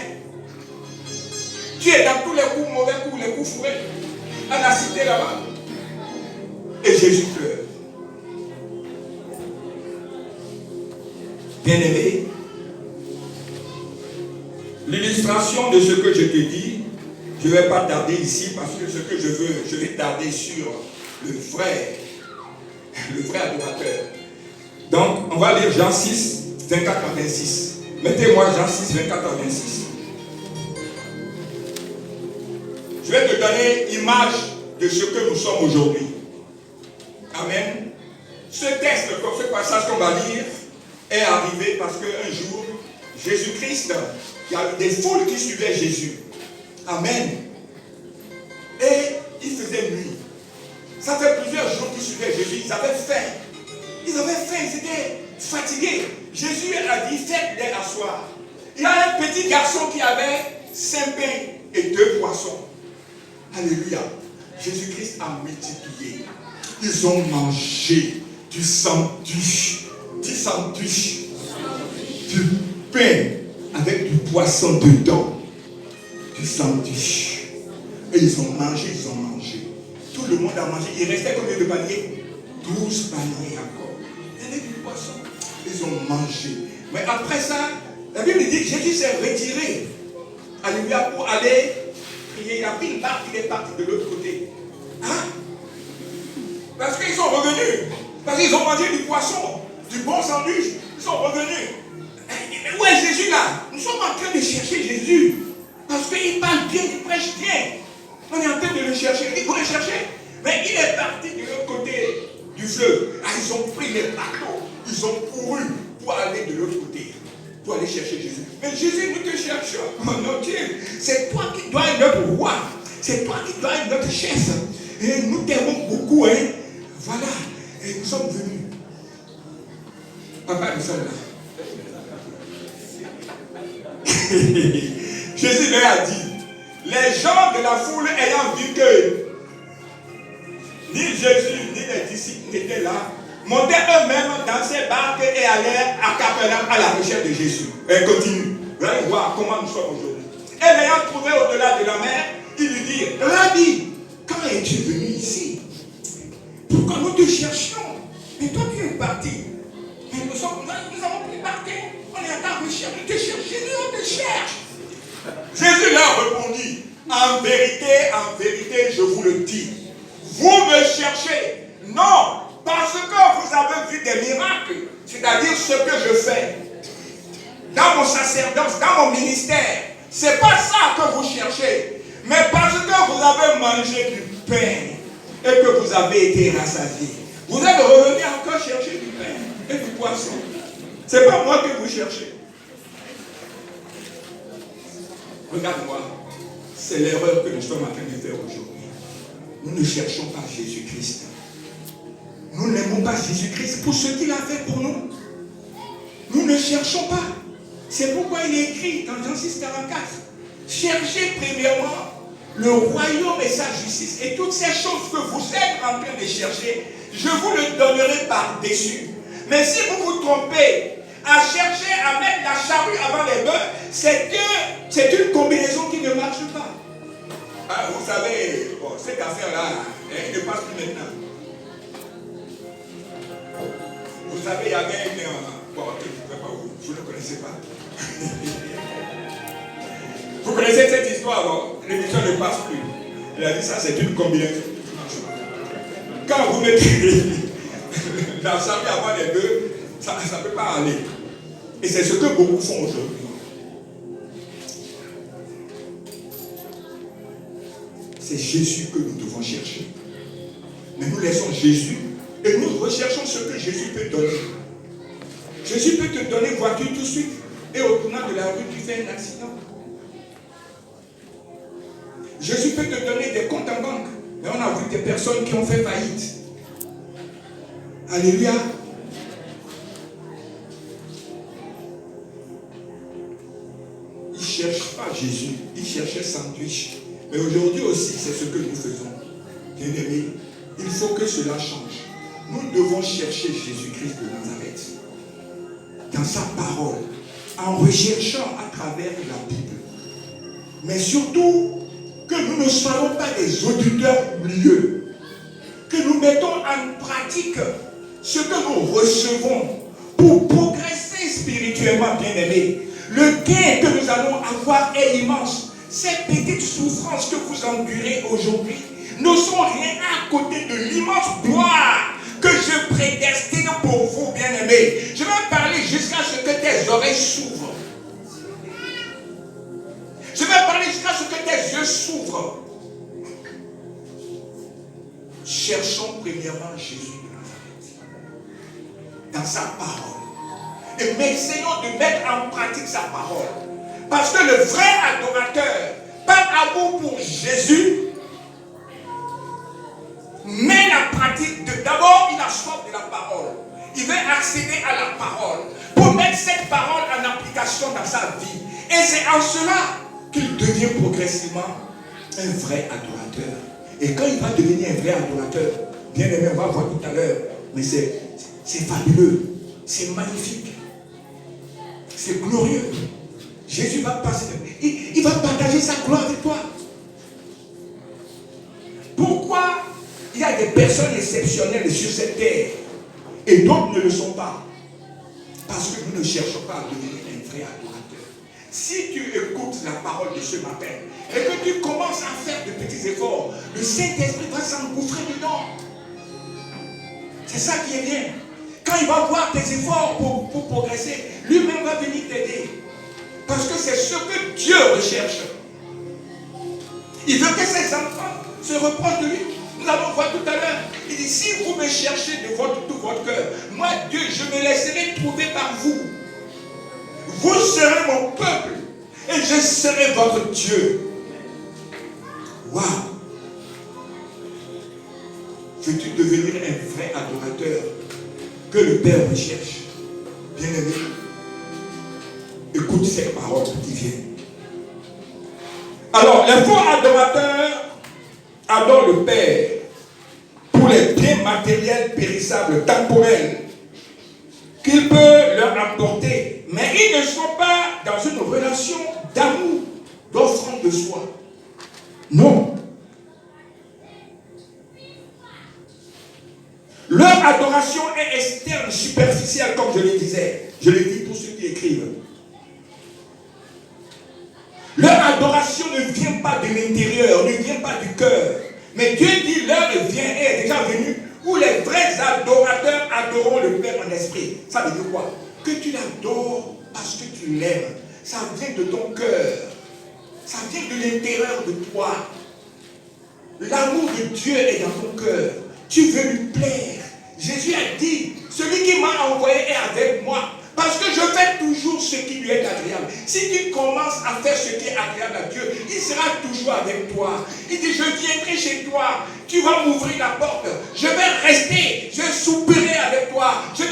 Tu es dans tous les coups mauvais coups, les coups fourrés. À la cité là-bas. Et Jésus pleure. Bien-aimé, l'illustration de ce que je te dis, je ne vais pas tarder ici parce que ce que je veux, je vais tarder sur le vrai adorateur. Donc, on va lire Jean 6, 24 à 26. Mettez-moi Jean 6, 24 à 26. Je vais te donner image de ce que nous sommes aujourd'hui. Amen. Ce texte, ce passage qu'on va lire, est arrivé parce qu'un jour, Jésus-Christ, il y a eu des foules qui suivaient Jésus. Amen. Et il faisait nuit. Ça fait plusieurs jours qu'ils suivaient Jésus. Ils avaient faim. Ils étaient fatigués. Jésus a dit, faites-les asseoir. Il y a un petit garçon qui avait 5 pains et 2 poissons. Alléluia. Jésus-Christ a multiplié. Ils ont mangé du sandwich. Du pain avec du poisson dedans. Du sandwich. Et ils ont mangé. Tout le monde a mangé. Il restait combien de paniers? 12 paniers encore. Il y avait du poisson. Ils ont mangé. Mais après ça, la Bible dit que Jésus s'est retiré. Alléluia, pour aller prier. Il a pris une barque, il est parti de l'autre côté. Hein? Parce qu'ils sont revenus. Parce qu'ils ont mangé du poisson, du bon sandwich. Ils sont revenus. Mais où est Jésus là? Nous sommes en train de chercher Jésus. Parce qu'il parle bien, il prêche bien. On est en train de le chercher. Il faut le chercher. Mais il est parti de l'autre côté du fleuve. Ah, ils ont pris les bateaux. Ils ont couru pour aller de l'autre côté. Pour aller chercher Jésus. Mais Jésus, nous te cherchons. Oh non, Dieu. C'est toi qui dois être notre roi. C'est toi qui dois être notre chef. Et nous t'aimons beaucoup. Hein. Voilà. Et nous sommes venus. Papa, nous sommes là. Jésus leur a dit, les gens de la foule ayant vu que ni Jésus ni les disciples n'étaient là, montaient eux-mêmes dans ces barques et allèrent à Capernaum à la recherche de Jésus. Et continue. Vous allez voir comment nous sommes aujourd'hui. Et l'ayant trouvé au-delà de la mer, ils lui dirent, Rabbi, quand es-tu venu ici? Pourquoi nous te cherchions? Mais toi tu es parti. Mais nous avons pris parti. On est en train de chercher. Nous te cherchons. Jésus, on te cherche. Jésus leur répondit, en vérité, je vous le dis, vous me cherchez, non, parce que vous avez vu des miracles, c'est-à-dire ce que je fais dans mon sacerdoce, dans mon ministère. C'est pas ça que vous cherchez, mais parce que vous avez mangé du pain et que vous avez été rassasiés. Vous êtes revenus encore chercher du pain et du poisson. C'est pas moi que vous cherchez. Regarde-moi, c'est l'erreur que nous sommes en train de faire aujourd'hui. Nous ne cherchons pas Jésus-Christ. Nous n'aimons pas Jésus-Christ pour ce qu'il a fait pour nous. Nous ne cherchons pas. C'est pourquoi il est écrit dans Jean 6, 44. Cherchez premièrement le royaume et sa justice. Et toutes ces choses que vous êtes en train de chercher, je vous le donnerai par-dessus. Mais si vous vous trompez à chercher à mettre la charrue avant les bœufs, c'est une combinaison qui ne marche pas. Ah, vous savez, bon, cette affaire-là, elle ne passe plus maintenant. Vous savez, il y avait une... Bon, vous ne connaissez pas. Vous connaissez cette histoire, bon, l'émission ne passe plus. Il a dit ça, c'est une combinaison qui ne marche pas. Quand vous mettez la charrue avant les bœufs, ça ne peut pas aller. Et c'est ce que beaucoup font aujourd'hui. C'est Jésus que nous devons chercher. Mais nous laissons Jésus et nous recherchons ce que Jésus peut donner. Jésus peut te donner une voiture tout de suite et au tournant de la rue, tu fais un accident. Jésus peut te donner des comptes en banque. Mais on a vu des personnes qui ont fait faillite. Alléluia. Ils ne cherchent pas Jésus, ils cherchaient sandwich. Mais aujourd'hui aussi, c'est ce que nous faisons. Bien-aimés, il faut que cela change. Nous devons chercher Jésus-Christ de Nazareth. Dans sa parole. En recherchant à travers la Bible. Mais surtout, que nous ne soyons pas des auditeurs oublieux. Que nous mettons en pratique ce que nous recevons pour progresser spirituellement, bien-aimés. Le gain que nous allons avoir est immense. Ces petites souffrances que vous endurez aujourd'hui ne sont rien à côté de l'immense gloire que je prédestine pour vous, bien-aimés. Je vais parler jusqu'à ce que tes oreilles s'ouvrent. Je vais parler jusqu'à ce que tes yeux s'ouvrent. cherchons premièrement Jésus de Nazareth, dans sa parole. Et mais essayons de mettre en pratique sa parole. Parce que le vrai adorateur, par amour pour Jésus, met la pratique de... D'abord, il a soif de la parole. Il veut accéder à la parole pour mettre cette parole en application dans sa vie. Et c'est en cela qu'il devient progressivement un vrai adorateur. Et quand il va devenir un vrai adorateur, bien aimé, on va voir tout à l'heure, mais c'est fabuleux, c'est magnifique, c'est glorieux. Jésus va passer, il va partager sa gloire avec toi. Pourquoi il y a des personnes exceptionnelles sur cette terre et d'autres ne le sont pas? Parce que nous ne cherchons pas à devenir un vrai adorateur. Si tu écoutes la parole de ce matin et que tu commences à faire de petits efforts, le Saint-Esprit va s'engouffrer dedans. C'est ça qui est bien. Quand il va voir tes efforts pour progresser, lui-même va venir t'aider. Parce que c'est ce que Dieu recherche. Il veut que ses enfants se reprochent de lui. Nous allons voir tout à l'heure. Il dit, si vous me cherchez de tout votre cœur, moi Dieu, je me laisserai trouver par vous. Vous serez mon peuple et je serai votre Dieu. Waouh! Veux-tu devenir un vrai adorateur que le Père recherche? Bien-aimé, écoute ces paroles qui viennent. Alors, les faux adorateurs adorent le Père pour les biens matériels périssables, temporels, qu'il peut leur apporter. Mais ils ne sont pas dans une relation d'amour, d'offrande de soi. Non. Leur adoration est externe, superficielle, comme je le disais. Je le dis pour ceux qui écrivent. Leur adoration ne vient pas de l'intérieur, ne vient pas du cœur. Mais Dieu dit, l'heure vient et est déjà venue, où les vrais adorateurs adoreront le Père en esprit. Ça veut dire quoi? Que tu l'adores parce que tu l'aimes. Ça vient de ton cœur. Ça vient de l'intérieur de toi. L'amour de Dieu est dans ton cœur. Tu veux lui plaire. Jésus a dit, celui qui m'a envoyé est avec moi. Parce que je fais toujours ce qui lui est agréable. Si tu commences à faire ce qui est agréable à Dieu, il sera toujours avec toi. Il dit, je viendrai chez toi. Tu vas m'ouvrir la porte. Je vais rester. Je souperai avec toi. Quand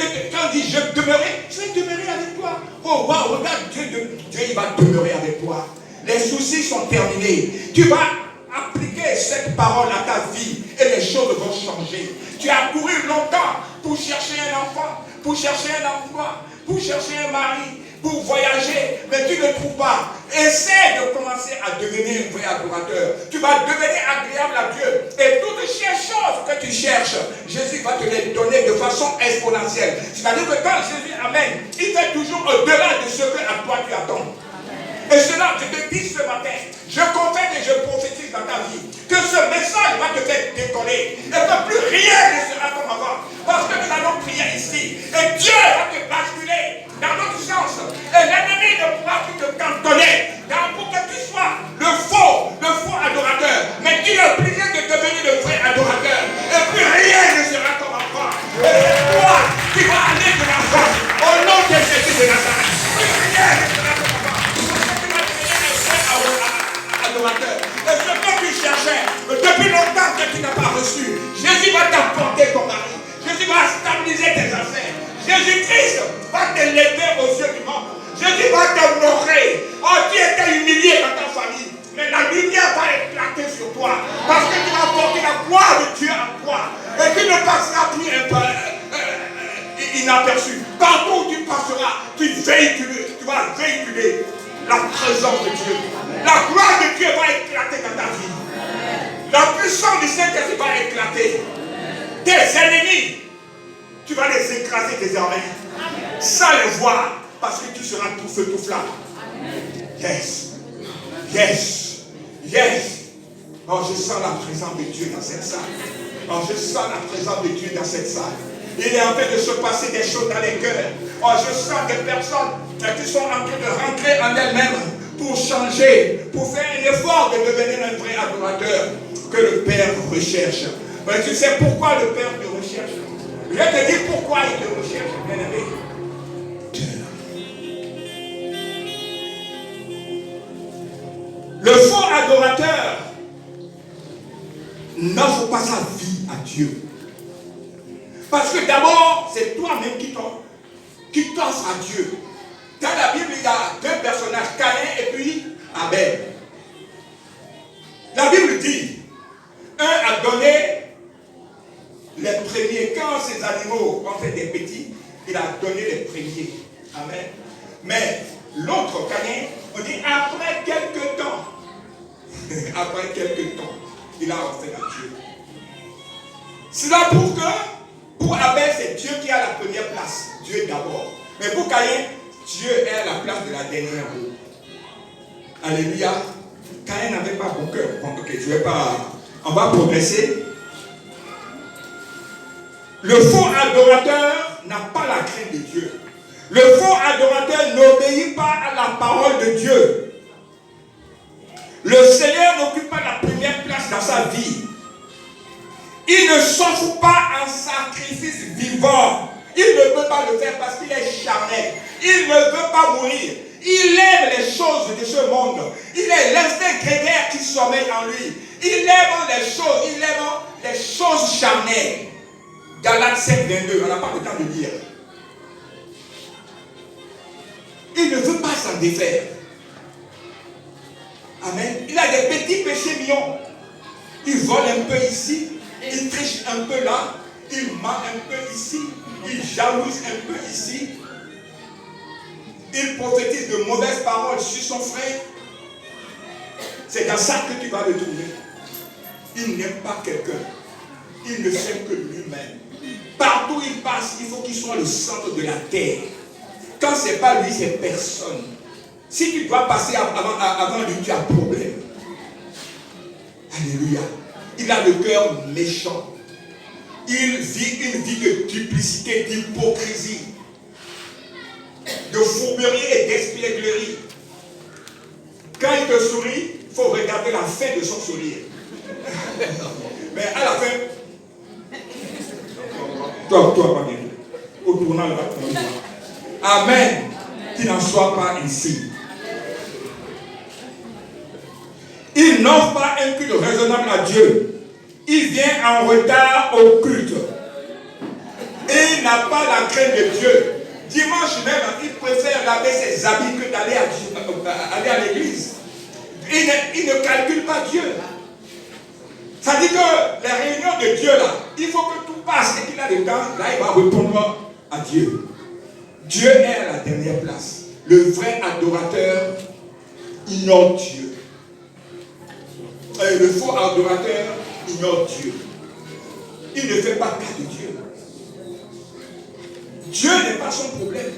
il dit, je demeurerai, je vais demeurer avec toi. Oh, wow, regarde, Dieu, il va demeurer avec toi. Les soucis sont terminés. Tu vas appliquer cette parole à ta vie et les choses vont changer. Tu as couru longtemps pour chercher un enfant, pour chercher un emploi, pour chercher un mari, pour voyager, mais tu ne trouves pas. Essaie de commencer à devenir un vrai adorateur. Tu vas devenir agréable à Dieu. Et toutes ces choses que tu cherches, Jésus va te les donner de façon exponentielle. C'est-à-dire que quand Jésus amène, il fait toujours au-delà de ce que à toi tu attends. Et cela, je te dis ce matin, je confesse et je prophétise dans ta vie que ce message va te faire décoller et que plus rien ne sera comme avant. Parce que nous allons prier ici et Dieu va te basculer dans l'autre sens. Et l'ennemi ne pourra plus te cantonner pour que tu sois le faux adorateur. Mais tu es obligé de devenir le vrai adorateur. Et plus rien ne sera comme avant. Et c'est toi qui vas aller de l'avant au nom de Jésus de Nazareth. Plus rien ne sera comme avant. Adorateur. Et ce que tu cherchais depuis longtemps que tu n'as pas reçu, Jésus va t'apporter ton mari. Jésus va stabiliser tes affaires. Jésus-Christ va te lever aux yeux du monde. Jésus va t'honorer. Oh, tu étais humilié dans ta famille. Mais la lumière va éclater sur toi. Parce que tu vas porter la gloire de Dieu en toi. Et tu ne passeras plus inaperçu. Partout où tu passeras, tu vas véhiculer la présence de Dieu. La gloire de Dieu va éclater dans ta vie. La puissance du Saint-Esprit va éclater. Tes ennemis, tu vas les écraser désormais. Sans les voir, parce que tu seras tout feu, tout flamme. Yes. Yes. Yes. Oh, je sens la présence de Dieu dans cette salle. Oh, je sens la présence de Dieu dans cette salle. Il est en train de se passer des choses dans les cœurs. Oh, je sens des personnes qui sont en train de rentrer en elles-mêmes pour changer, pour faire un effort de devenir un vrai adorateur que le Père recherche. Mais tu sais pourquoi le Père te recherche. Je te dis pourquoi il te recherche, bien-aimé. Le faux adorateur n'offre pas sa vie à Dieu. Parce que d'abord, c'est toi-même qui t'offre à Dieu. Dans la Bible, il y a deux personnages, Caïn et puis Abel. La Bible dit, un a donné les premiers. Quand ces animaux ont fait des petits, il a donné les premiers. Amen. Mais l'autre, Caïn, on dit après quelques temps, il a offert à Dieu. C'est là pour Abel, c'est Dieu qui a la première place. Dieu d'abord. Mais pour Caïn, Dieu est à la place de la dernière roue. Alléluia. Caïn n'avait pas bon cœur. Bon, ok, je vais pas. On va progresser. Le faux adorateur n'a pas la crainte de Dieu. Le faux adorateur n'obéit pas à la parole de Dieu. Le Seigneur n'occupe pas la première place dans sa vie. Il ne s'offre pas un sacrifice vivant. Il ne peut pas le faire parce qu'il est charnel. Il ne veut pas mourir. Il aime les choses de ce monde. Il est l'instinct grégaire qui sommeille en lui. Il aime les choses charnelles. Galates 5, 22, on n'a pas le temps de lire. Il ne veut pas s'en défaire. Amen. Il a des petits péchés mignons. Il vole un peu ici, il triche un peu là, il ment un peu ici, il jalouse un peu ici. Il prophétise de mauvaises paroles sur son frère. C'est dans ça que tu vas le trouver. Il n'aime pas quelqu'un. Il ne s'aime que lui-même. Partout où il passe, il faut qu'il soit le centre de la terre. Quand ce n'est pas lui, c'est personne. Si tu dois passer avant lui, tu as un problème. Alléluia. Il a le cœur méchant. Il vit une vie de duplicité, d'hypocrisie, de fourberie et d'espièglerie. Quand il te sourit, il faut regarder la fin de son sourire. Mais à la fin, toi, pas bien. Au tournant, là, amen. Qu'il n'en soit pas ainsi. Il n'offre pas un culte raisonnable à Dieu. Il vient en retard au culte. Et il n'a pas la crainte de Dieu. Dimanche même, il préfère laver ses habits que d'aller à l'église. Il ne calcule pas Dieu. Ça dit que les réunions de Dieu là, il faut que tout passe et qu'il a le temps, là il va répondre à Dieu. Dieu est à la dernière place. Le vrai adorateur ignore Dieu. Et le faux adorateur ignore Dieu. Il ne fait pas cas de Dieu. Dieu n'est pas son problème.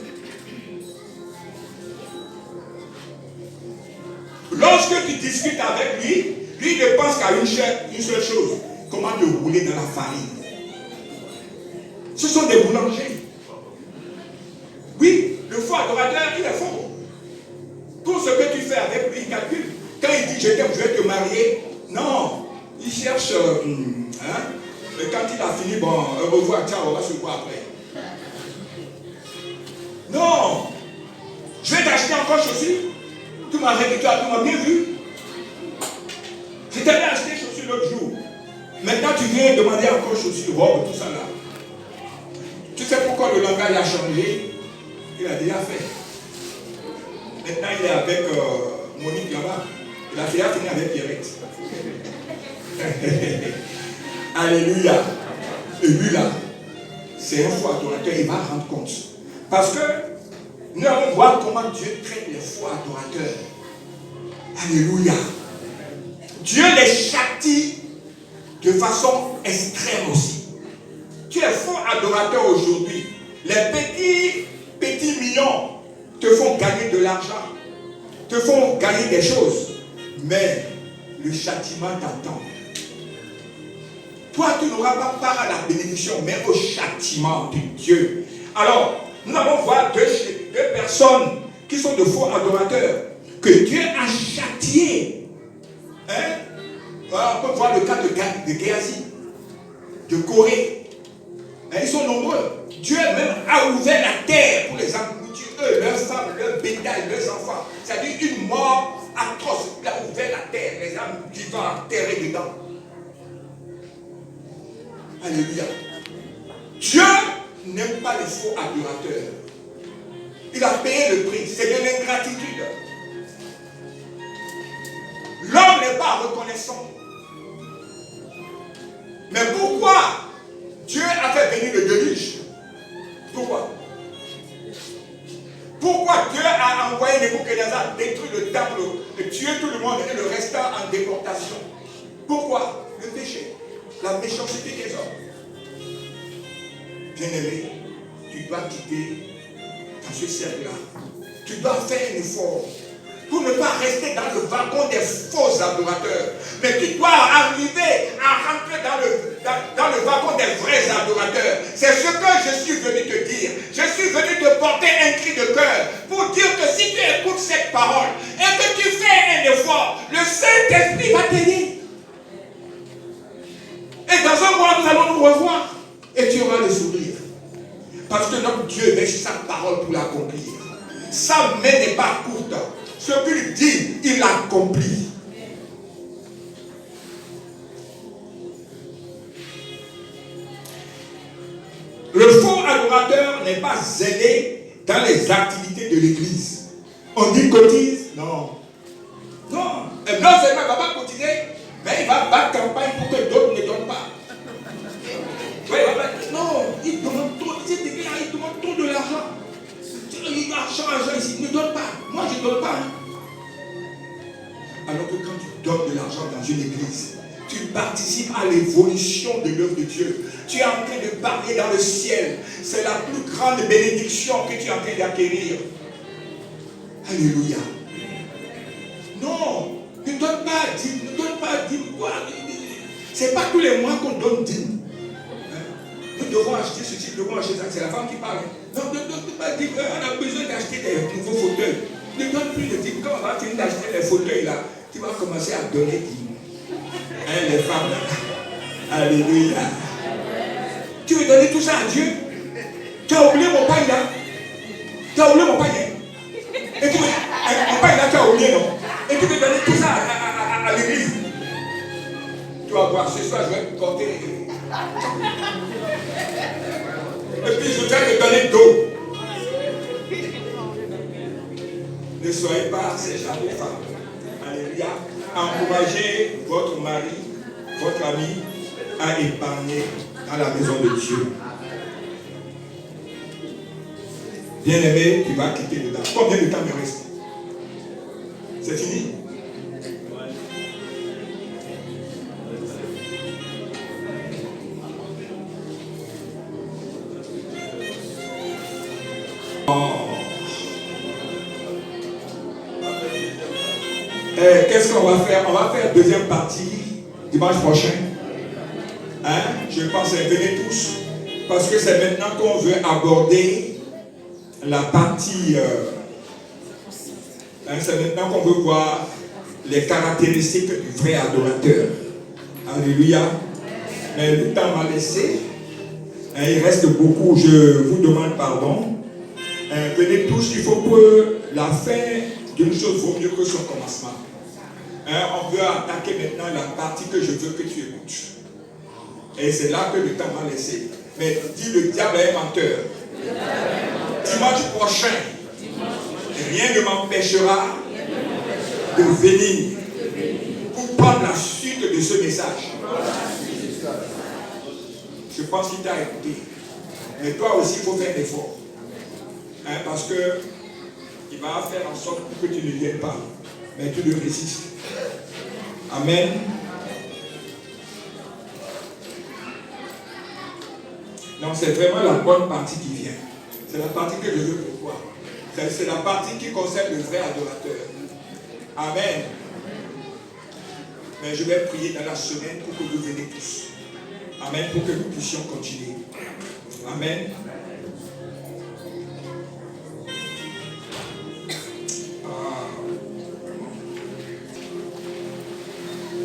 Lorsque tu discutes avec lui, lui ne pense qu'à une seule chose. Comment te rouler dans la farine. Ce sont des boulangers. Oui, le faux adorateur, il est faux. Tout ce que tu fais avec lui, il calcule. Quand il dit je t'aime, je vais te marier, non. Il cherche, et quand il a fini, bon, au revoir, tiens, on va se voir après. Non. Je vais t'acheter encore chaussures. Tu m'as bien vu. Je t'avais acheté chaussures l'autre jour. Maintenant, tu viens demander encore chaussures, robe, tout ça là. Tu sais pourquoi le langage a changé? Il a déjà fait. Maintenant, il est avec Monique là-bas. Il a déjà fini avec Pierrette. Alléluia. Et lui là, c'est un faux adorateur, il va rendre compte. Parce que nous allons voir comment Dieu traite les faux adorateurs. Alléluia. Dieu les châtie de façon extrême aussi. Tu es faux adorateur aujourd'hui. Les petits millions te font gagner de l'argent, te font gagner des choses. Mais le châtiment t'attend. Toi, tu n'auras pas part à la bénédiction, mais au châtiment de Dieu. Alors, nous allons voir deux personnes qui sont de faux adorateurs, que Dieu a châtiés. Hein? On peut voir le cas de Géasi. de Corée. Ils sont nombreux. Dieu même a ouvert la terre pour les engloutir, eux, leurs femmes, leurs bétails, leurs enfants. C'est-à-dire une mort atroce. Il a ouvert la terre, les âmes vivants enterrés dedans. Alléluia. Dieu n'aime pas les faux adorateurs. Il a payé le prix. C'est de l'ingratitude. L'homme n'est pas reconnaissant. Mais pourquoi Dieu a fait venir le déluge? Pourquoi? Pourquoi Dieu a envoyé Nebuchadnezzar détruire le temple, tuer tout le monde et le rester en déportation? Pourquoi? Le péché, la méchanceté des hommes. Bien-aimé, tu dois quitter dans ce cercle-là. Tu dois faire un effort pour ne pas rester dans le wagon des faux adorateurs. Mais tu dois arriver à rentrer dans le wagon des vrais adorateurs. C'est ce que je suis venu te dire. Je suis venu te porter un cri de cœur pour dire que si tu écoutes cette parole et que tu fais un effort, le Saint-Esprit va t'aider. Et dans un mois, nous allons nous revoir et tu auras le sourire. Parce que notre Dieu met sa parole pour l'accomplir. Sa main n'est pas courte. Ce qu'il dit, il l'accomplit. Le faux adorateur n'est pas zélé dans les activités de l'église. On dit cotise? Non. Non. Et non seulement il ne va pas cotiser, mais il va battre campagne pour que d'autres ne donnent pas. Oui, non, il demande trop. Il demande trop de l'argent. Il argent ici. Ne donne pas. Moi, je ne donne pas. Alors que quand tu donnes de l'argent dans une église, tu participes à l'évolution de l'œuvre de Dieu. Tu es en train de parler dans le ciel. C'est la plus grande bénédiction que tu es en train d'acquérir. Alléluia. Non, ne donne pas dîme. Ne donne pas dîme. Quoi? C'est pas tous les mois qu'on donne dîme. Nous devons acheter ceci, nous devons acheter ça. C'est la femme qui parle. Non, ne donne pas dîme. On a besoin d'acheter des nouveaux fauteuils. Ne donne plus de dîme. Quand on va finir d'acheter les fauteuils là, tu vas commencer à donner dîme. Hein, les femmes là. Alléluia. Tu veux donner tout ça à Dieu? Tu as oublié mon pain là? Tu as oublié mon pain? Et tu veux, mon pain là, tu as oublié, non? Et tu veux donner tout ça à l'église? Tu vas voir, ce soir, je vais te compter. Et puis, je vais te donner de l'eau. Ne soyez pas ces genres de femmes. Alléluia. Encouragez votre mari, votre ami à épargner dans la maison de Dieu. Bien-aimé, tu vas quitter le temps. Combien de temps me reste? C'est fini? Qu'est-ce qu'on va faire? On va faire deuxième partie dimanche prochain. Hein? Je pense, venez tous. Parce que c'est maintenant qu'on veut aborder la partie. C'est maintenant qu'on veut voir les caractéristiques du vrai adorateur. Alléluia. Mais le temps m'a laissé. Il reste beaucoup. Je vous demande pardon. Venez tous. Il faut que la fin d'une chose vaut mieux que son commencement. On veut attaquer maintenant la partie que je veux que tu écoutes. Et c'est là que le temps m'a laissé. Mais dis, le diable est menteur. Dimanche prochain, rien ne m'empêchera de venir pour prendre la suite de ce message. Je pense qu'il t'a écouté. Mais toi aussi, il faut faire un effort. Parce que il va faire en sorte que tu ne viennes pas. Mais tu le résistes. Amen. Donc c'est vraiment la bonne partie qui vient. C'est la partie que je veux pour toi. C'est la partie qui concerne le vrai adorateur. Amen. Mais je vais prier dans la semaine pour que vous venez tous. Amen. Pour que nous puissions continuer. Amen.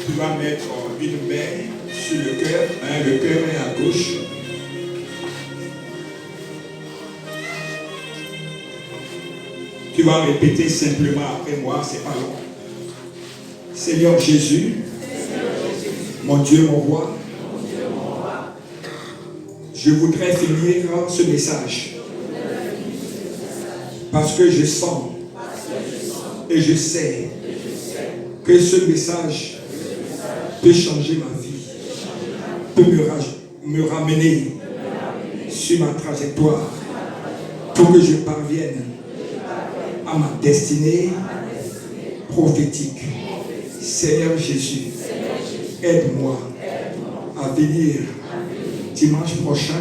Tu vas mettre une main sur le cœur. Le cœur est à gauche. Tu vas répéter simplement après moi, c'est pas long. Seigneur Jésus, mon Dieu, mon roi, je voudrais finir ce message parce que je sens et je sais que ce message peut changer ma vie, peut me ramener sur ma trajectoire pour que je parvienne à ma destinée prophétique. Seigneur Jésus, aide-moi à venir dimanche prochain.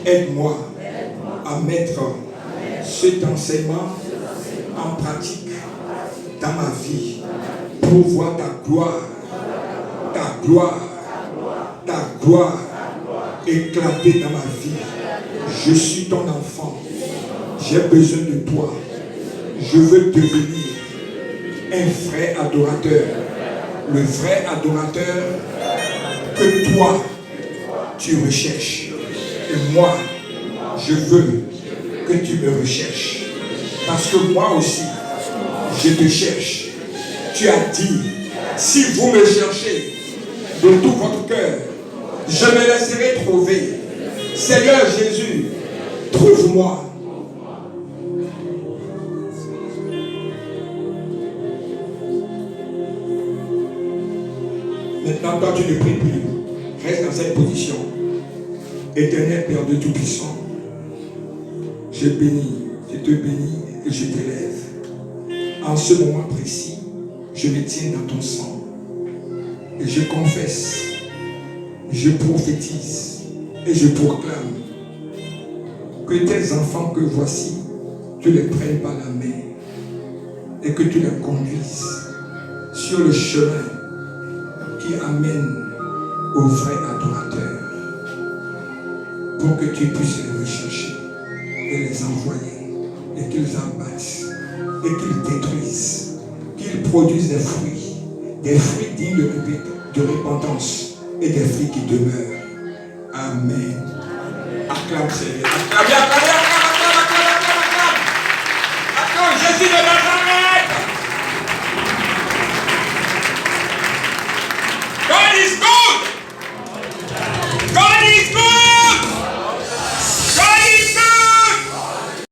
Aide-moi à mettre cet enseignement en pratique dans ma vie pour voir ta gloire, ta gloire, ta gloire éclater dans ma vie. Je suis ton enfant. J'ai besoin de toi. Je veux devenir un vrai adorateur. Le vrai adorateur que toi, tu recherches. Et moi, je veux que tu me recherches. Parce que moi aussi, je te cherche. Tu as dit, si vous me cherchez de tout votre cœur, je me laisserai trouver. Seigneur Jésus, trouve-moi. Maintenant, toi, tu ne pries plus. Reste dans cette position. Éternel Père de Tout-Puissant, je te bénis et je t'élève. En ce moment précis, je me tiens dans ton sang. Et je confesse, je prophétise et je proclame que tes enfants que voici, tu les prennes par la main et que tu les conduises sur le chemin qui amène au vrai adorateur pour que tu puisses les rechercher et les envoyer et qu'ils abattent et qu'ils détruisent, qu'ils produisent des fruits dignes de repentance et des fruits qui demeurent. Amen. Acclame Seigneur. Acclame Jésus de Nazareth. God is good.